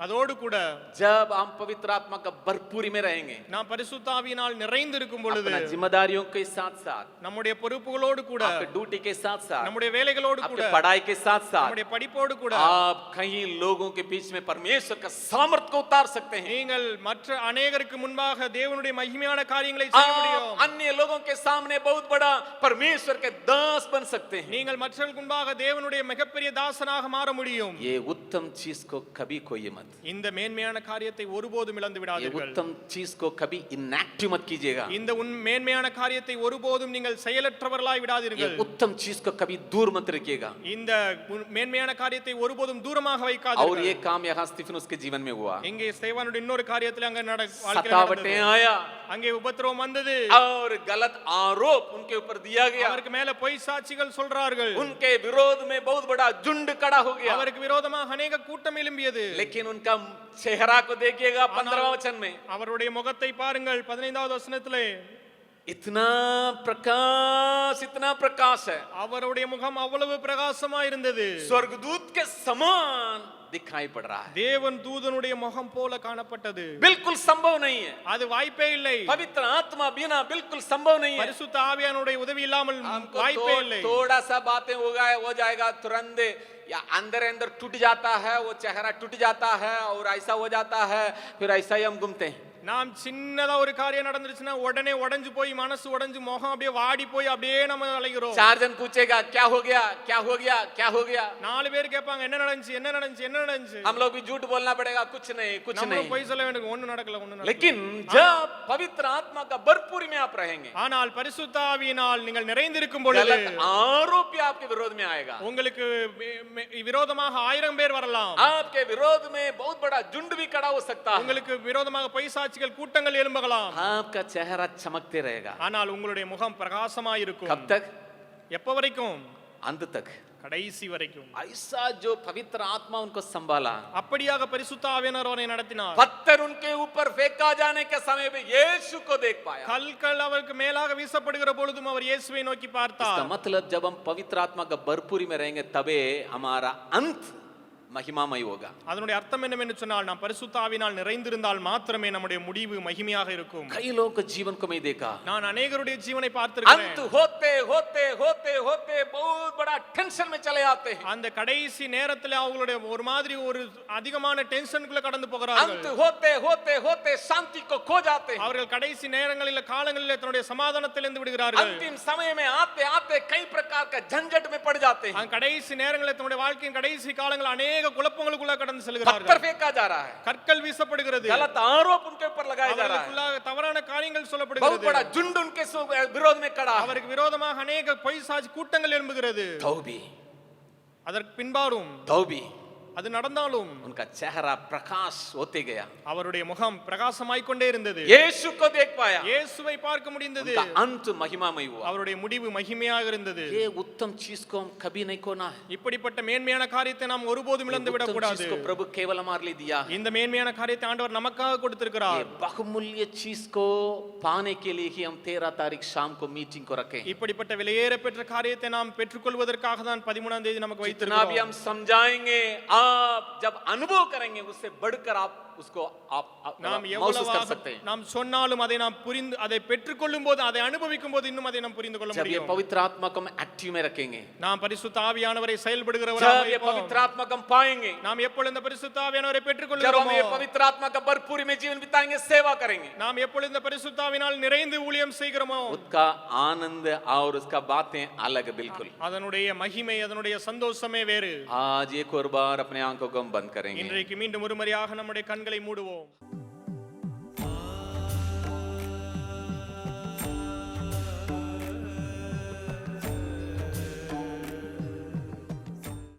அதோடு கூட जब हम पवित्र आत्मा का भरपूरी में रहेंगे, நாம் பரிசுத்த ஆவியினால் நிறைந்து இருக்கும் பொழுது अपना जिम्मेदारियों के साथ साथ, நம்முடைய பொறுப்புகளோடு கூட, आपके ड्यूटी के साथ साथ, நம்முடைய வேலைகளோடு கூட, आपके पढ़ाई के साथ साथ, நம்முடைய படிப்போடு கூட आप कई लोगों के बीच में परमेश्वर का सामर्थ्य को उतार सकते हैं। நீங்கள் மற்ற अनेகருக்கு முன்பாக தேவனுடைய மகிமையான காரியங்களை செய்ய முடியும். आप अन्य लोगों के सामने बहुत बड़ा परमेश्वर के दास बन सकते हैं। நீங்கள் மற்றவர்களுக்கு முன்பாக தேவனுடைய மிகப்பெரிய தாசனாக மாற முடியும். ये उत्तम चीज को कभी कोई मत मत। இந்த மேன்மையான காரியத்தை ஒருபோதும் இழந்து ये விடாதீர்கள். उत्तम चीज को कभी इनएक्टिव मत कीजिएगा। இந்த மேன்மையான காரியத்தை ஒருபோதும் நீங்கள் செயலற்றவர்களாய் ये விடாதீர்கள். उत्तम चीज को कभी दूर मत रखिएगा। இந்த மேன்மையான காரியத்தை ஒருபோதும் தூரமாக और வைக்காதீர்கள். ये काम यहाँ स्टीफनुस के जीवन में हुआ। இங்கே ஸ்தேவானுடைய இன்னொரு காரியத்துல அங்க வாழ்க்கையில सतावटें நடந்தது. आया அங்கே உபத்திரவம் வந்தது. और गलत आरोप उनके ऊपर दिया गया। அவருக்கு மேல பொய் சாட்சிகள் சொல்றார்கள். उनके विरोध में बहुत बड़ा झुंड खड़ा हो गया। அவருக்கு விரோதமாக अनेक கூட்டம் எழும்பியது. लेकिन उनका चेहरा को देखिएगा 15वां वचन में, அவருடைய முகத்தை பாருங்கள் 15வது வசனத்திலே. इतना प्रकाश है, அவருடைய முகம் அவ்வளவு பிரகாசமா இருந்தது. स्वर्गदूत के समान दिखाई पड़ रहा है। தேவன் தூதனுடைய முகம் போல காணப்பட்டது. बिल्कुल संभव नहीं है, அது வாய்ப்பே இல்லை. पवित्र आत्मा बिना बिल्कुल संभव नहीं है। பரிசுத்த ஆவியானுடைய உதவி இல்லாமல் हमको வாய்ப்பே இல்லை. थोड़ा सा बातें हो जाएगा तुरंत, या अंदर अंदर टूट जाता है, वो चेहरा टूट जाता है और ऐसा हो जाता है, फिर ऐसा ही हम घूमते हैं। நாம் சின்னதா ஒரு காரியம் நடந்துருச்சுன்னா உடனே உடைஞ்சு போய் மனசு உடைஞ்சு முகம் அப்படியே வாடி போய் அப்படியே நம்ம அலைகிறோம். 4 जन पूछेगा क्या हो गया, क्या हो गया, क्या हो गया। 4 பேர் கேட்பாங்க என்ன நடந்துச்சு, என்ன நடந்துச்சு, என்ன நடந்துச்சு. हम लोग भी झूठ बोलना पड़ेगा, कुछ नहीं, कुछ நம்ம नहीं। போய் சொல்ல வேண்டும், ஒண்ணு நடக்கல, ஒண்ணு நடக்கல. लेकिन जब पवित्र आत्मा का भरपूरी में आप रहेंगे, ஆனால் பரிசுத்த ஆவியினால் நீங்கள் நிறைந்திருக்கும் பொழுது गलत आरोप भी आपके विरोध में आएगा। உங்களுக்கு விரோதமாக 1000 பேர் வரலாம். आपके विरोध में बहुत बड़ा झुंड भी खड़ा हो सकता है। உங்களுக்கு விரோதமாக பொய் சாட்சிகள் கூட்டங்கள் எழும்பலாம். आपका चेहरा चमकते रहेगा। ஆனால் உங்களுடைய முகம் பிரகாசமாக இருக்கும். कब तक? எப்ப வரைக்கும்? अंत तक। கடைசி வரைக்கும். ऐसा जो पवित्र आत्मा उनको संभाला, அப்படியாக பரிசுத்த ஆவியானவர் அவரை நடத்தினார். पत्थर उनके ऊपर फेंका जाने के समय में यीशु को देख पाया। கல்கள் அவருக்கு மேலாக வீசப்படுகிற பொழுதும் அவர் இயேசுவை நோக்கி इसका பார்த்தார். मतलब जब हम पवित्र आत्मा का भरपूरी में रहेंगे तबे हमारा अंत महिमामय होगा। அதனுடைய அர்த்தம் என்னவென்று சொன்னால் நாம் பரிசுத்த ஆவியினால் நிறைந்திருந்தால் மாத்திரமே நம்முடைய முடிவு மகிமையாக இருக்கும். कई लोगों के जीवन को मैं देखा, நான் अनेகருடைய ஜீவனை பார்த்திருக்கிறேன். अंत होते होते होते होते बहुत बड़ा टेंशन में चले आते हैं। அந்த கடைசி நேரத்தில் அவங்களுடைய ஒரு மாதிரி ஒரு அதிகமான டென்ஷனுக்குள்ள கடந்து अंत போகிறார்கள். होते होते होते शांति को खो जाते हैं। அவர்கள் கடைசி நேரங்களில் காலங்களில் தன்னுடைய சமாதானத்தில் இருந்து விடுகிறார்கள். अंतिम समय में आते आते कई प्रकार का झंझट में पड़ जाते हैं। அந்த கடைசி நேரங்களில் தன்னுடைய வாழ்க்கையின் கடைசி காலங்கள் अनेक குழப்பங்களுக்குள்ள கடந்து पत्थर செல்கிறார்கள். फेंका जा रहा है, கற்கள் வீசப்படுகிறது. गलत आरोप उनके ऊपर लगाया जा रहा है, அவர்களுக்குள்ளாக தவறான காரியங்கள் बहुत சொல்லப்படுகிறது. बड़ा झुंड उनके विरोध में खड़ा है। அவருக்கு விரோதமாக अनेक பொய் சாட்சி கூட்டங்கள் எழும்புகிறது. तौबी அதற்கு பின்பாரும் तौबी அது நடந்தாலும் उनका चेहरा प्रकाश होते गया। அவருடைய முகம் பிரகாசமாய் கொண்டே இருந்தது. यीशु को देख पाया, இயேசுவை பார்க்க முடிந்தது. उनका अंत महिमामय हुआ। அவருடைய முடிவு மகிமையாக இருந்தது. ये उत्तम चीज को हम कभी नहीं खोना है। இப்படிப்பட்ட மேன்மையான காரியத்தை நாம் ஒருபோதும் இழந்து उत्तम விடக்கூடாது. चीज को प्रभु केवल हमारे लिए दिया है। இந்த மேன்மையான காரியத்தை ஆண்டவர் நமக்காக கொடுத்திருக்கிறார். ये बहुमूल्य चीज को पाने के लिए ही हम 13 तारीख शाम को मीटिंग को रखे। இப்படிப்பட்ட விலையேற பெற்ற காரியத்தை நாம் பெற்றுக்கொள்வதற்காக தான் 13ஆம் தேதி நமக்கு जितना भी வைத்திருக்கிறோம். हम समझाएंगे, आप जब अनुभव करेंगे उससे बढ़कर आप उसको आप நாம் महसूस कर எவ்வளவு सकते हैं। நாம் சொன்னாலும் அதை நாம் புரிந்து அதை பெற்றுக்கொள்ளும் போது அதை அனுபவிக்கும் போது இன்னும் அதை நாம் புரிந்து கொள்ள जब ये முடியும். पवित्र आत्मा को हम एक्टिव में रखेंगे, நாம் பரிசுத்த ஆவியானவரை செயல்படுகிறவராக जब ये இருப்போம். पवित्र आत्मा को हम पाएंगे, நாம் எப்பொழுது இந்த பரிசுத்த ஆவியானவரை जब हम பெற்றுக்கொள்கிறோமோ ये पवित्र आत्मा का भरपूरी में जीवन बिताएंगे, सेवा करेंगे, நாம் எப்பொழுது இந்த பரிசுத்த ஆவியினால் நிறைந்து ஊழியம் செய்கிறோமோ उसका आनंद और उसका बातें अलग बिल्कुल। அதனுடைய மகிமை அதனுடைய சந்தோஷமே வேறு. आज एक और बार अपने आंखों को हम बंद करेंगे। இன்றைக்கு மீண்டும் ஒரு முறையாக நம்முடைய கண்களை மூடுவோம்.